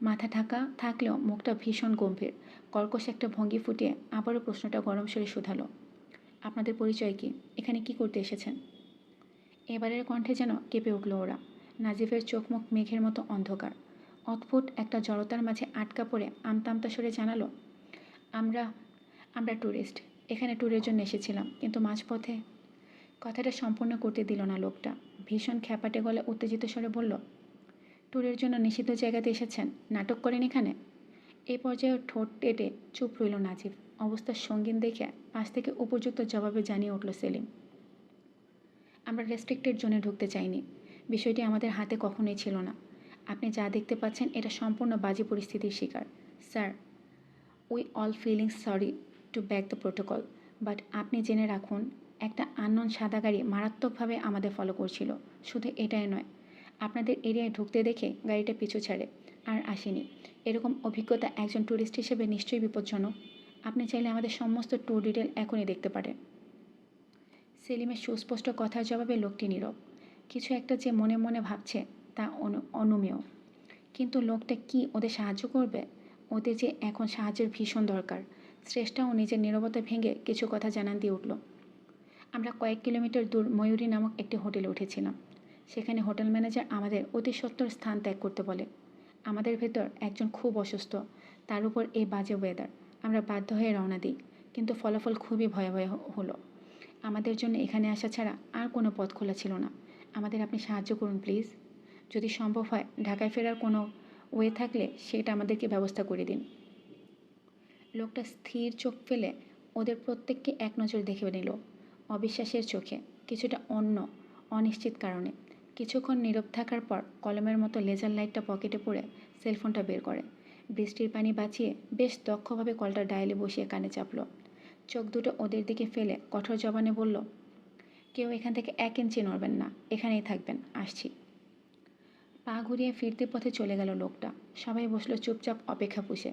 মাথা ঢাকা থাকলেও মুখটা ভীষণ গম্ভীর। কর্কশ একটা ভঙ্গি ফুটিয়ে আবারও প্রশ্নটা গরম স্বরে শুধালো, আপনাদের পরিচয় কি, এখানে কি করতে এসেছেন? এবারের কণ্ঠে যেন কেঁপে উঠল ওরা। নাজিফের চোখ মুখ মেঘের মতো অন্ধকার। অদ্ভুত একটা জড়তার মাঝে আটকা পড়ে আমতা সরে জানালো, আমরা আমরা ট্যুরিস্ট, এখানে ট্যুরের জন্য এসেছিলাম, কিন্তু মাঝপথে। কথাটা সম্পূর্ণ করতে দিল না লোকটা। ভীষণ খ্যাপাটে গলে উত্তেজিত স্বরে বলল, ট্যুরের জন্য নিষিদ্ধ জায়গাতে এসেছেন, নাটক করেন এখানে? এই পর্যায়ে ঠোঁট টেটে চুপ রইল নাজিব। অবস্থার সঙ্গীন দেখে পাশ থেকে উপযুক্ত জবাবে জানিয়ে উঠল সেলিম, আমরা রেস্ট্রিক্টেড জোনে ঢুকতে চাইনি, বিষয়টি আমাদের হাতে কখনোই ছিল না। আপনি যা দেখতে পাচ্ছেন এটা সম্পূর্ণ বাজে পরিস্থিতির শিকার। Sir, we all feeling sorry to back the protocol, but আপনি জেনে রাখুন একটা আননোন সাদা গাড়ি মারাত্মকভাবে আমাদের ফলো করছিল। শুধু এটাই নয়, আপনাদের এরিয়ায় ঢুকতে দেখে গাড়িটা পিছু ছাড়ে আর আসেনি। এরকম অভিজ্ঞতা একজন ট্যুরিস্ট হিসেবে নিশ্চয়ই বিপজ্জনক। আপনি চাইলে আমাদের সমস্ত ট্যুর ডিটেল এখনই দেখতে পারেন। সেলিমের সুস্পষ্ট কথার জবাবে লোকটি নীরব। কিছু একটা যে মনে মনে ভাবছে তা অনুমেয়। কিন্তু লোকটা কি ওদের সাহায্য করবে? ওদের যে এখন সাহায্যের ভীষণ দরকার। শ্রেষ্ঠাও নিজের নীরবতা ভেঙে কিছু কথা জানান দিয়ে উঠল, আমরা কয়েক কিলোমিটার দূর ময়ূরী নামক একটি হোটেলে উঠেছিলাম। সেখানে হোটেল ম্যানেজার আমাদের অতি সত্বর স্থান ত্যাগ করতে বলে। আমাদের ভেতর একজন খুব অসুস্থ, তার উপর এই বাজে ওয়েদার। আমরা বাধ্য হয়ে রওনা দিই, কিন্তু ফলাফল খুবই ভয়াবহ হলো। আমাদের জন্য এখানে আসা ছাড়া আর কোনো পথ খোলা ছিল না। আমাদের আপনি সাহায্য করুন প্লিজ। যদি সম্ভব হয় ঢাকায় ফেরার কোনো ওয়ে থাকলে সেটা আমাদেরকে ব্যবস্থা করে দিন। লোকটা স্থির চোখ ফেলে ওদের প্রত্যেককে এক নজর দেখে নিল, অবিশ্বাসের চোখে, কিছুটা অনিশ্চিত কারণে। কিছুক্ষণ নীরব থাকার পর কলমের মতো লেজার লাইটটা পকেটে পড়ে সেলফোনটা বের করে। বৃষ্টির পানি বাঁচিয়ে বেশ দক্ষভাবে কলটা ডায়ালে বসিয়ে কানে চাপল। চোখ দুটো ওদের দিকে ফেলে কঠোর জবানে বলল, কেউ এখান থেকে 1 ইঞ্চি নড়বেন না, এখানেই থাকবেন, আসছি। পা ঘুরিয়ে ফিরতে পথে চলে গেল লোকটা। সবাই বসলো চুপচাপ অপেক্ষা পুষে।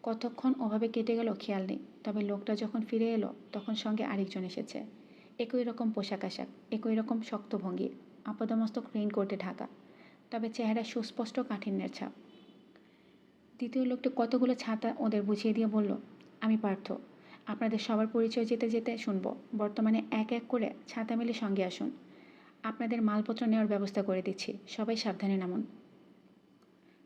কতক্ষণ ওভাবে কেটে গেল খেয়াল নেই। তবে লোকটা যখন ফিরে এলো তখন সঙ্গে আরেকজন এসেছে। একই রকম পোশাক আশাক, একই রকম শক্ত ভঙ্গি, আপাদমস্তক রেইনকোটে ঢাকা, তবে চেহারা সুস্পষ্ট কাঠিন্যের ছাপ। দ্বিতীয় লোকটি কতগুলো ছাতা ওদের বুঝিয়ে দিয়ে বলল, আমি পার্থ, আপনাদের সবার পরিচয় যেতে যেতে শুনবো। বর্তমানে এক এক করে ছাতা মিলে সঙ্গে আসুন, আপনাদের মালপত্র নেওয়ার ব্যবস্থা করে দিচ্ছি, সবাই সাবধানে নামুন।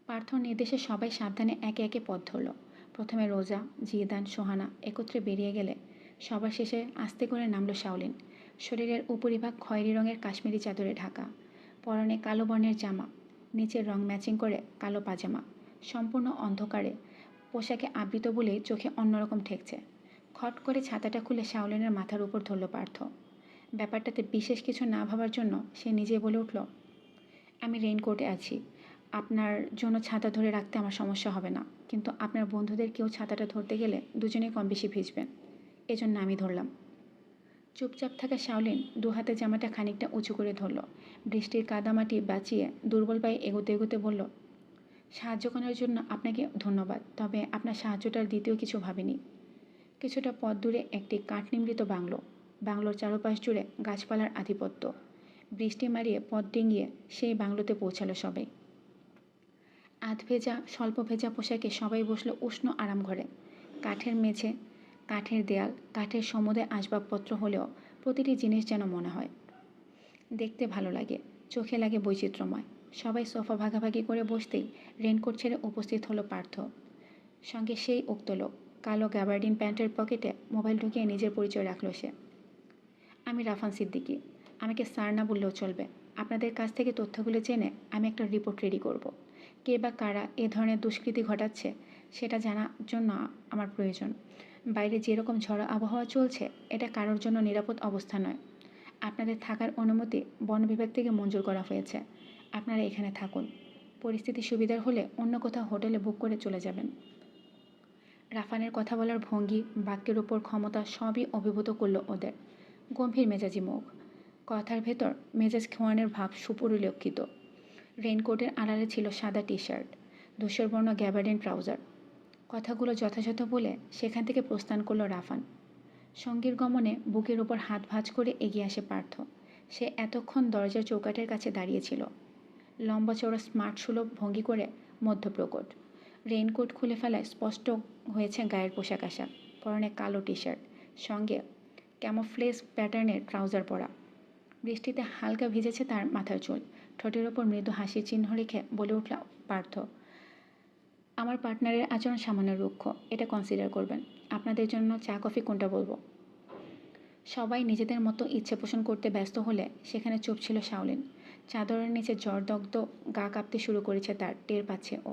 পার্থর নির্দেশে সবাই সাবধানে একে একে পথ ধরল। প্রথমে রোজা, জিদান, সোহানা একত্রে বেরিয়ে গেলে সবার শেষে আস্তে করে নামল শাওলিন। শরীরের উপরিভাগ খয়েরি রঙের কাশ্মীরি চাদরে ঢাকা, পরনে কালো বর্ণের জামা, নিচের রং ম্যাচিং করে কালো পাজামা। সম্পূর্ণ অন্ধকারে পোশাকে আবৃত বলেই চোখে অন্যরকম ঠেকছে। খট করে ছাতাটা খুলে শাওলিনের মাথার উপর ধরল পার্থ। ব্যাপারটাতে বিশেষ কিছু না ভাবার জন্য সে নিজে বলে উঠল, আমি রেইনকোটে আছি, আপনার জন্য ছাতা ধরে রাখতে আমার সমস্যা হবে না, কিন্তু আপনার বন্ধুদের কেউ ছাতাটা ধরতে গেলে দুজনেই কম বেশি ভিজবেন, এজন্য আমি ধরলাম। চুপচাপ থাকা শাওলিন দু হাতে জামাটা খানিকটা উঁচু করে ধরল। বৃষ্টির কাদামাটি বাঁচিয়ে দুর্বল পায়ে এগোতে এগোতে বলল, সাহায্য করার জন্য আপনাকে ধন্যবাদ, তবে আপনার সাহায্যটার দ্বিতীয় কিছু ভাবিনি। কিছুটা পথ দূরে একটি কাঠনিমৃত বাংলো, বাংলোর চারপাশ জুড়ে গাছপালার আধিপত্য। বৃষ্টি মারিয়ে পথ ডিঙিয়ে সেই বাংলোতে পৌঁছালো সবাই। আধ ভেজা স্বল্প ভেজা পোশাকে সবাই বসলো উষ্ণ আরাম ঘরে। কাঠের মেঝে, কাঠের দেয়াল, কাঠের সমুদয় আসবাবপত্র হলেও প্রতিটি জিনিস যেন মনে হয় দেখতে ভালো লাগে, চোখে লাগে বৈচিত্র্যময়। সবাই সোফা ভাগাভাগি করে বসতেই রেনকোট ছেড়ে উপস্থিত হলো পার্থ। সঙ্গে সেই উক্ত লোক। কালো গ্যাবার্ডিন প্যান্টের পকেটে মোবাইল ঢুকিয়ে নিজের পরিচয় রাখল সে। আমি রাফান সিদ্দিকী। আমাকে স্যার না বললেও চলবে। আপনাদের কাছ থেকে তথ্যগুলো জেনে আমি একটা রিপোর্ট রেডি করব। কে বা কারা এ ধরনের দুষ্কৃতি ঘটাচ্ছে সেটা জানার জন্য আমার প্রয়োজন। বাইরে যেরকম ঝড়ো আবহাওয়া চলছে এটা কারোর জন্য নিরাপদ অবস্থা নয়। আপনাদের থাকার অনুমতি বন বিভাগ থেকে মঞ্জুর করা হয়েছে। আপনারা এখানে থাকুন। পরিস্থিতি সুবিধার হলে অন্য কোথাও হোটেলে বুক করে চলে যাবেন। রাফানের কথা বলার ভঙ্গি, বাক্যের ওপর ক্ষমতা সবই অভিভূত করল ওদের। গম্ভীর মেজাজি মুখ, কথার ভেতর মেজাজ খোয়ানোর ভাব সুপরিলক্ষিত। রেইনকোটের আড়ালে ছিল সাদা টি শার্ট, ধূসরবর্ণ গ্যাবার্ডিন ট্রাউজার। কথাগুলো যথাযথ বলে সেখান থেকে প্রস্থান করল রাফান। সঙ্গীর গমনে বুকের ওপর হাত ভাঁজ করে এগিয়ে আসে পার্থ। সে এতক্ষণ দরজার চৌকাঠের কাছে দাঁড়িয়েছিল, লম্বা চওড়া স্মার্ট সুলভ ভঙ্গি করে মধ্যপ্রকট। রেইনকোট খুলে ফেলায় স্পষ্ট হয়েছে গায়ের পোশাক আশাক। পরনে কালো টি শার্ট, সঙ্গে ক্যামোফ্লেজ প্যাটার্নের ট্রাউজার পরা। বৃষ্টিতে হালকা ভিজেছে তার মাথার চুল। ঠোঁটের ওপর মৃদু হাসির চিহ্ন রেখে বলে উঠল পার্থ, আমার পার্টনারের আচরণ সামান্য রুক্ষ, এটা কনসিডার করবেন। আপনাদের জন্য চা কফি কোনটা বলবো? সবাই নিজেদের মতো ইচ্ছে পোষণ করতে ব্যস্ত হলে সেখানে চুপ ছিল শাওলিন। চাদরের নিচে জ্বরদগ্ধ গা কাঁপতে শুরু করেছে তার, টের পাচ্ছে ও।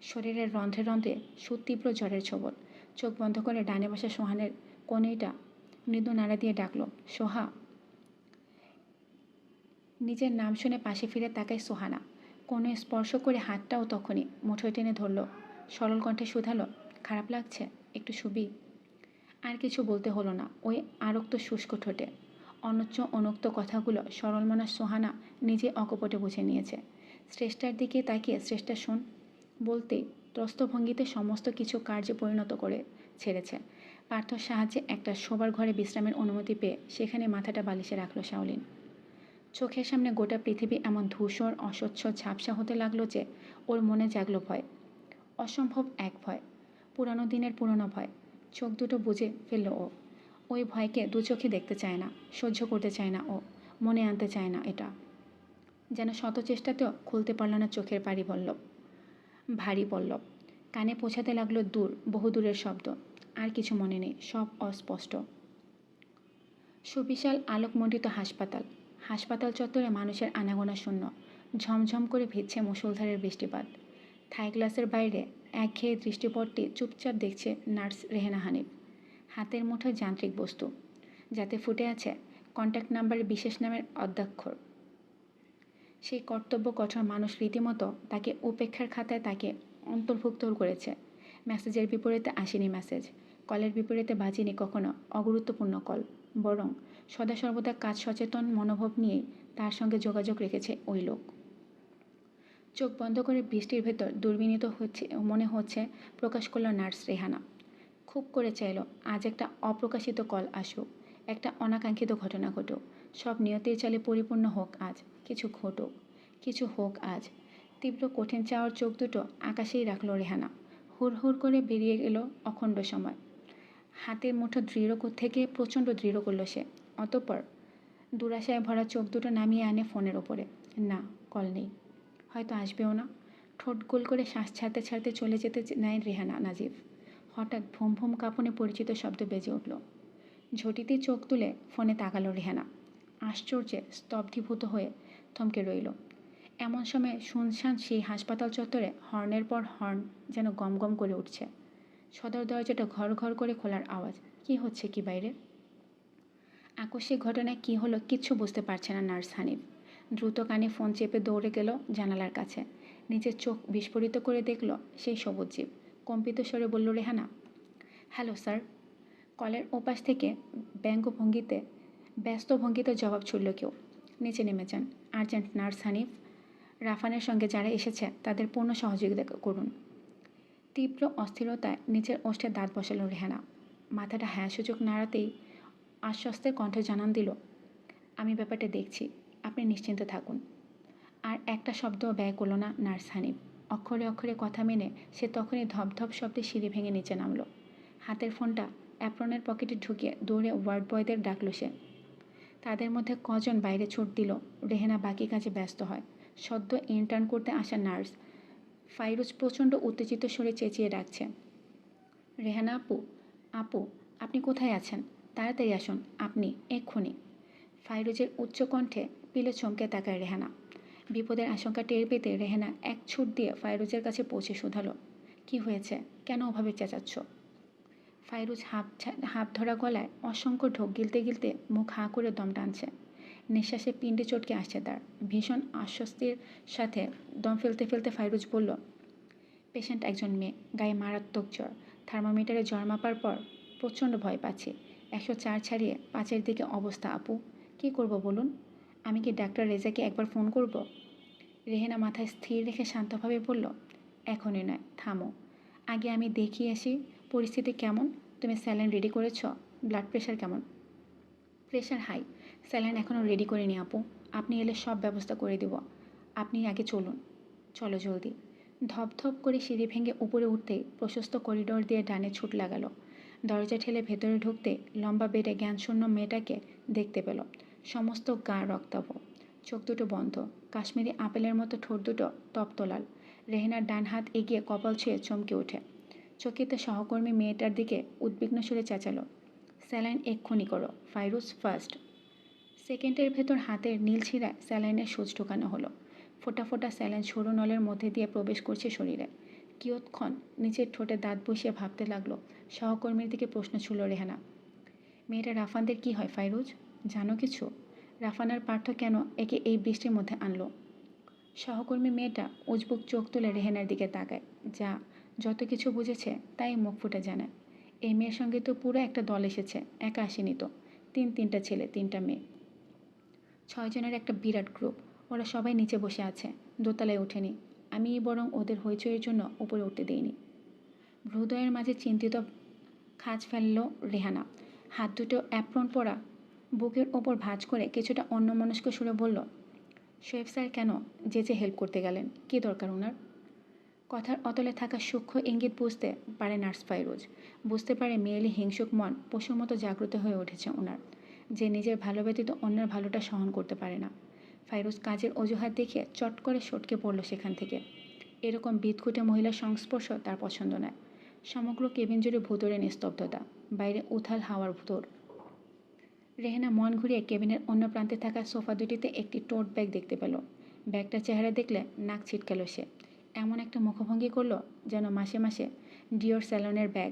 শরীরের রন্ধ্রে রন্ধ্রে সুতীব্র জ্বরের ছোবল। চোখ বন্ধ করে ডানে বসা সোহানের কনেইটা মৃদু নাড়া দিয়ে ডাকল, সোহা। নিজের নাম শুনে পাশে ফিরে তাকায় সোহানা। কোনো স্পর্শ করে হাতটাও তখনই মুঠোয় টেনে ধরল। সরল কণ্ঠে শুধালো, খারাপ লাগছে? একটু শুবি? আর কিছু বলতে হলো না। ওই আরক্ত শুষ্ক ঠোঁটে অনুচ্চ অনুক্ত কথাগুলো সরলমনা সোহানা নিজে অকপটে বুঝে নিয়েছে। শ্রেষ্ঠার দিকে তাকিয়ে শ্রেষ্ঠা শোন বলতেই ত্রস্ত ভঙ্গিতে সমস্ত কিছু কার্যে পরিণত করে ছেড়েছে। পার্থর সাহায্যে একটা শোবার ঘরে বিশ্রামের অনুমতি পেয়ে সেখানে মাথাটা বালিশে রাখল শাওলিন। চোখের সামনে গোটা পৃথিবী এমন ধূসর অস্বচ্ছ ঝাপসা হতে লাগলো যে ওর মনে জাগলো ভয়। অসম্ভব এক ভয়, পুরানো দিনের পুরনো ভয়। চোখ দুটো বুজে ফেলল ও। ওই ভয়কে দু চোখে দেখতে চায় না, সহ্য করতে চায় না ও, মনে আনতে চায় না এটা। যেন শত চেষ্টাতেও খুলতে পারল না চোখের পারি পল্লব, ভারী পল্লব। কানে পৌঁছাতে লাগলো দূর, বহু দূরের শব্দ। আর কিছু মনে নেই, সব অস্পষ্ট। সুবিশাল আলোকমণ্ডিত হাসপাতাল। হাসপাতাল চত্বরে মানুষের আনাগোনা শূন্য। ঝমঝম করে ভিজছে মুষলধারের বৃষ্টিপাত। থাই গ্লাসের বাইরে একঘেয়ে দৃষ্টিপটটি চুপচাপ দেখছে নার্স রেহেনা হানিফ। হাতের মুঠোয় যান্ত্রিক বস্তু, যাতে ফুটে আছে কন্ট্যাক্ট নাম্বারের বিশেষ নামের অদ্যাক্ষর। সেই কর্তব্য কঠোর মানুষ রীতিমতো তাকে উপেক্ষার খাতায় তাকে অন্তর্ভুক্ত করেছে। মেসেজের বিপরীতে আসেনি মেসেজ, কলের বিপরীতে বাজেনি কখনো অগুরুত্বপূর্ণ কল। বরং সদা সর্বদা কাজ সচেতন মনোভাব নিয়েই তার সঙ্গে যোগাযোগ রেখেছে ওই লোক। চোখ বন্ধ করে বৃষ্টির ভেতর দুর্বিনীত মনে হচ্ছে প্রকাশ করল নার্স রেহানা। খুব করে চাইল আজ একটা অপ্রকাশিত কল আসুক, একটা অনাকাঙ্ক্ষিত ঘটনা ঘটুক। সব নিয়তির চালে পরিপূর্ণ হোক আজ, কিছু ঘটুক, কিছু হোক আজ। তীব্র কঠিন চাওয়ার চোখ দুটো আকাশেই রাখল রেহানা। হুড় হুড় করে বেরিয়ে গেল অখণ্ড সময়। হাতের মুঠো দৃঢ় থেকে প্রচণ্ড দৃঢ় করল সে। অতঃপর দুরাশায় ভরা চোখ দুটো নামিয়ে আনে ফোনের ওপরে। না, কল নেই, হয়তো আসবেও না। ঠোঁট গোল করে শ্বাস ছাড়তে ছাড়তে চলে যেতে নেয় রেহানা নাজিফ। হঠাৎ ভুম ভুম কাঁপুনে পরিচিত শব্দ বেজে উঠল। ঝটিতে চোখ তুলে ফোনে তাকালো রেহানা। আশ্চর্যে স্তব্ধীভূত হয়ে থমকে রইল। এমন সময় শুনশান সেই হাসপাতাল চত্বরে হর্নের পর হর্ন যেন গম গম করে উঠছে। সদর দরজাটা ঘর ঘর করে খোলার আওয়াজ। কি হচ্ছে কি বাইরে? আকস্মিক ঘটনায় কি হলো কিচ্ছু বুঝতে পারছে না নার্স হানিফ। দ্রুত কানে ফোন চেপে দৌড়ে গেল জানালার কাছে। নিজের চোখ বিস্ফোরিত করে দেখল সেই সবুজ জীব। কম্পিত স্বরে বলল রেহানা, হ্যালো স্যার। কলের ওপাশ থেকে ব্যস্ত ভঙ্গিতে জবাব ছুড়ল কেউ। নিচে নেমে যান, আর্জেন্ট নার্স হানিফ। রাফানের সঙ্গে যারা এসেছে তাদের পূর্ণ সহযোগিতা করুন। তীব্র অস্থিরতায় নিচের ওষ্ঠে দাঁত বসালো রেহানা। মাথাটা হ্যাঁ সূচক নাড়াতেই আশ্বস্তের কণ্ঠে জানান দিল, আমি ব্যাপারটা দেখছি, আপনি নিশ্চিন্ত থাকুন। আর একটা শব্দও ব্যয় করল না নার্স হানিফ। অক্ষরে অক্ষরে কথা মেনে সে তখনই ধপধপ শব্দে সিঁড়ি ভেঙে নিচে নামল। হাতের ফোনটা অ্যাপ্রনের পকেটে ঢুকিয়ে দৌড়ে ওয়ার্ড বয়দের ডাকল সে। তাদের মধ্যে কজন বাইরে ছুট দিল রেহেনা বাকি কাজে ব্যস্ত হয়। সদ্য ইন্টার্ন করতে আসা নার্স। ফাইরুজ প্রচণ্ড উত্তেজিত স্বরে চেঁচিয়ে ডাকছে, রেহানা আপু, আপু, আপনি কোথায় আছেন? তাড়াতাড়ি আসুন, আপনি এক্ষুনি। ফাইরুজের উচ্চ কণ্ঠে পিলে চমকে তাকায় রেহানা। বিপদের আশঙ্কা টের পেতে রেহানা এক ছুট দিয়ে ফাইরুজের কাছে পৌঁছে শুধালো, কি হয়েছে? কেন ওভাবে চেঁচাচ্ছ? ফাইরুজ হাফ ধরা গলায় অসংখ্য ঢোক গিলতে গিলতে মুখ হাঁ করে দম টানছে। নিঃশ্বাসে পিণ্ডে চটকে আসছে তার। ভীষণ আশ্বস্তির সাথে দম ফেলতে ফেলতে ফাইরুজ বলল, পেশেন্ট একজন মেয়ে, গায়ে মারাত্মক জ্বর। থার্মোমিটারে জ্বর মাপার পর প্রচণ্ড ভয় পাচ্ছি। 104 ছাড়িয়ে 5-এর দিকে অবস্থা আপু। কী করব বলুন? আমি কি ডাক্তার রেজাকে একবার ফোন করব? রেহেনা মাথায় স্থির রেখে শান্তভাবে বলল, এখনই নয়, থামো। আগে আমি দেখিয়ে আসি পরিস্থিতি কেমন। তুমি স্যালাইন রেডি করেছ? ব্লাড প্রেশার কেমন? Pressure high. স্যালাইন এখনও রেডি করিনি আপু। আপনি এলে সব ব্যবস্থা করে দেব। আপনি আগে চলুন। চলো জলদি। ধপধপ করে সিঁড়ি ভেঙে উপরে উঠতেই প্রশস্ত করিডোর দিয়ে ডানে ছুট লাগালো। দরজা ঠেলে ভেতরে ঢুকতে লম্বা বেডে জ্ঞানশূন্য মেয়েটাকে দেখতে পেল। সমস্ত গা রক্তাভ, চোখ দুটো বন্ধ, কাশ্মীরি আপেলের মতো ঠোঁট দুটো তপ্ত লাল। রেহেনার ডান হাত এগিয়ে কপাল ছুঁয়ে চমকে ওঠে। চকিতে সহকর্মী মেয়েটার দিকে উদ্বিগ্ন সুরে চেঁচালো, স্যালাইন এক্ষুনি করো, ফাইরুজ ফার্স্ট। সেকেন্ডের ভেতর হাতের নীল ছিঁড়ায় স্যালাইনের সুচ ঢোকানো হলো। ফোটা ফোটা স্যালাইন সরু নলের মধ্যে দিয়ে প্রবেশ করছে শরীরে। কিয়ৎক্ষণ নিচের ঠোঁটে দাঁত বসিয়ে ভাবতে লাগলো। সহকর্মীর দিকে প্রশ্ন ছুড়ল রেহানা, মেয়েটা রাফানদের কি হয় ফাইরুজ? জানো কিছু? রাফানার পার্থ কেন একে এই বৃষ্টির মধ্যে আনলো? সহকর্মী মেয়েটা উজবুক চোখ তুলে রেহেনার দিকে তাকায়। যা যত কিছু বুঝেছে তাই মুখ ফুটে জানায়, এই মেয়ের সঙ্গে তো পুরো একটা দল এসেছে, একা আসেনি তো। তিনটা ছেলে, 3টা মেয়ে, 6 জনের একটা বিরাট গ্রুপ। ওরা সবাই নিচে বসে আছে, দোতলায় ওঠেনি। আমি বরং ওদের হইচইয়ের জন্য উপরে উঠতে দিইনি। হৃদয়ের মাঝে চিন্তিত খাঁজ ফেলল রেহানা। হাত দুটো অ্যাপ্রন পরা বুকের ওপর ভাঁজ করে কিছুটা অন্যমনস্ক সুরে বলল, শোয়েব স্যার কেন যে হেল্প করতে গেলেন? কী দরকার ওনার? কথার অতলে থাকা সূক্ষ্ম ইঙ্গিত বুঝতে পারে নার্স ফাইরুজ। বুঝতে পারে মেয়েলি হিংসুক মন পশুর মতো জাগ্রত হয়ে উঠেছে ওনার, যে নিজের ভালো ব্যতীত অন্যের ভালোটা সহন করতে পারে না। ফাইরুজ কাজের অজুহাত দেখিয়ে চট করে সটকে পড়ল সেখান থেকে। এরকম বিদঘুটে মহিলার সংস্পর্শ তার পছন্দ নয়। সমগ্র কেবিন জুড়ে ভুতুরে নিস্তব্ধতা, বাইরে উথাল হাওয়ার ভুতুর। রেহেনা মন ঘুরিয়ে কেবিনের অন্য প্রান্তে থাকা সোফা দুটিতে একটি টোট ব্যাগ দেখতে পেল। ব্যাগটার চেহারা দেখলে নাক ছিটকাল সে। এমন একটা মুখভঙ্গি করলো যেন মাসে মাসে ডিওর স্যালনের ব্যাগ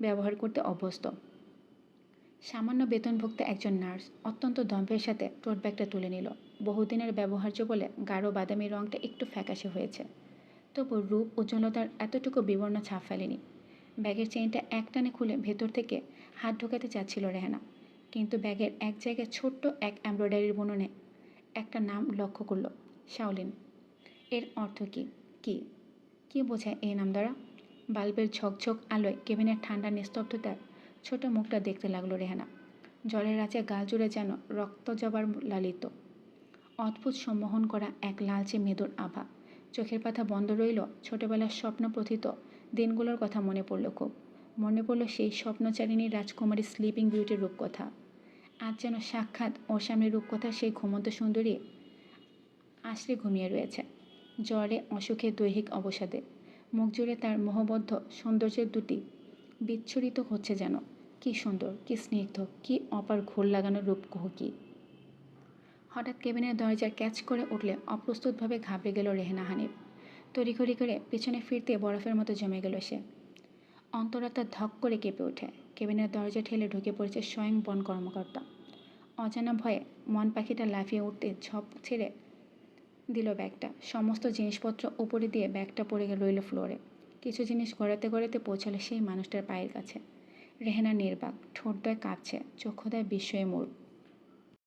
ব্যবহার করতে অভ্যস্ত। সামান্য বেতনভুক্ত একজন নার্স অত্যন্ত দম্ভের সাথে টোট ব্যাগটা তুলে নিল। বহুদিনের ব্যবহার্য বলে গাঢ় বাদামি রঙটা একটু ফ্যাকাশে হয়েছে, তবু রূপ উজ্জ্বলতার এতটুকু বিবর্ণ ছাপ ফেলেনি। ব্যাগের চেইনটা একটানে খুলে ভেতর থেকে হাত ঢোকাতে চাচ্ছিল রেহানা, কিন্তু ব্যাগের এক জায়গায় ছোট্ট এক এমব্রয়ডারির বুননে একটা নাম লক্ষ্য করল, শাওলিন। এর অর্থ কী? কি কি বোঝায় এই নাম দ্বারা? বাল্বের ঝকঝক আলোয় কেবিনের ঠান্ডা নিস্তব্ধতায় ছোট মুখটা দেখতে লাগলো রেহানা। জলের আঁচে গাল জুড়ে যেন রক্ত জবার লালিত অদ্ভুত সম্মোহন করা এক লালচে মেদুর আভা। চোখের পাতা বন্ধ রইল। ছোটবেলার স্বপ্নপ্রথিত দিনগুলোর কথা মনে পড়ল খুব। মনে পড়ল সেই স্বপ্নচারিণী রাজকুমারী স্লিপিং বিউটির রূপকথা। আজ যেন সাক্ষাৎ ওর সামনে রূপকথার সেই ঘুমন্ত সুন্দরী আশ্রে ঘুমিয়ে রয়েছে, জ্বরে অসুখে দৈহিক অবসাদে। মুখ জুড়ে তার মোহবদ্ধ সৌন্দর্যের দুটি বিচ্ছুরিত হচ্ছে যেন। কি সুন্দর, কি স্নিগ্ধ, কি অপার ঘোর লাগানো রূপকহ কি! হঠাৎ কেবিনের দরজা ক্যাচ করে উঠলে অপ্রস্তুতভাবে ঘাবড়ে গেল রেহেনা হানিফ। তড়িঘড়ি করে পেছনে ফিরতে বরফের মতো জমে গেল সে। অন্তরাত্মা ধক করে কেঁপে ওঠে। কেবিনের দরজা ঠেলে ঢুকে পড়েছে স্বয়ং বন কর্মকর্তা। অজানা ভয়ে মন পাখিটা লাফিয়ে উঠতে ঝপ ছেড়ে দিল ব্যাগটা। সমস্ত জিনিসপত্র উপরে দিয়ে ব্যাগটা পড়ে রইল ফ্লোরে। কিছু জিনিস গড়াতে গড়াতে পৌঁছালো সেই মানুষটার পায়ের কাছে। রেহেনা নির্বাক, ঠোঁটদ্বয় কাঁপছে, চক্ষুদ্বয় বিস্ময়ে মূর।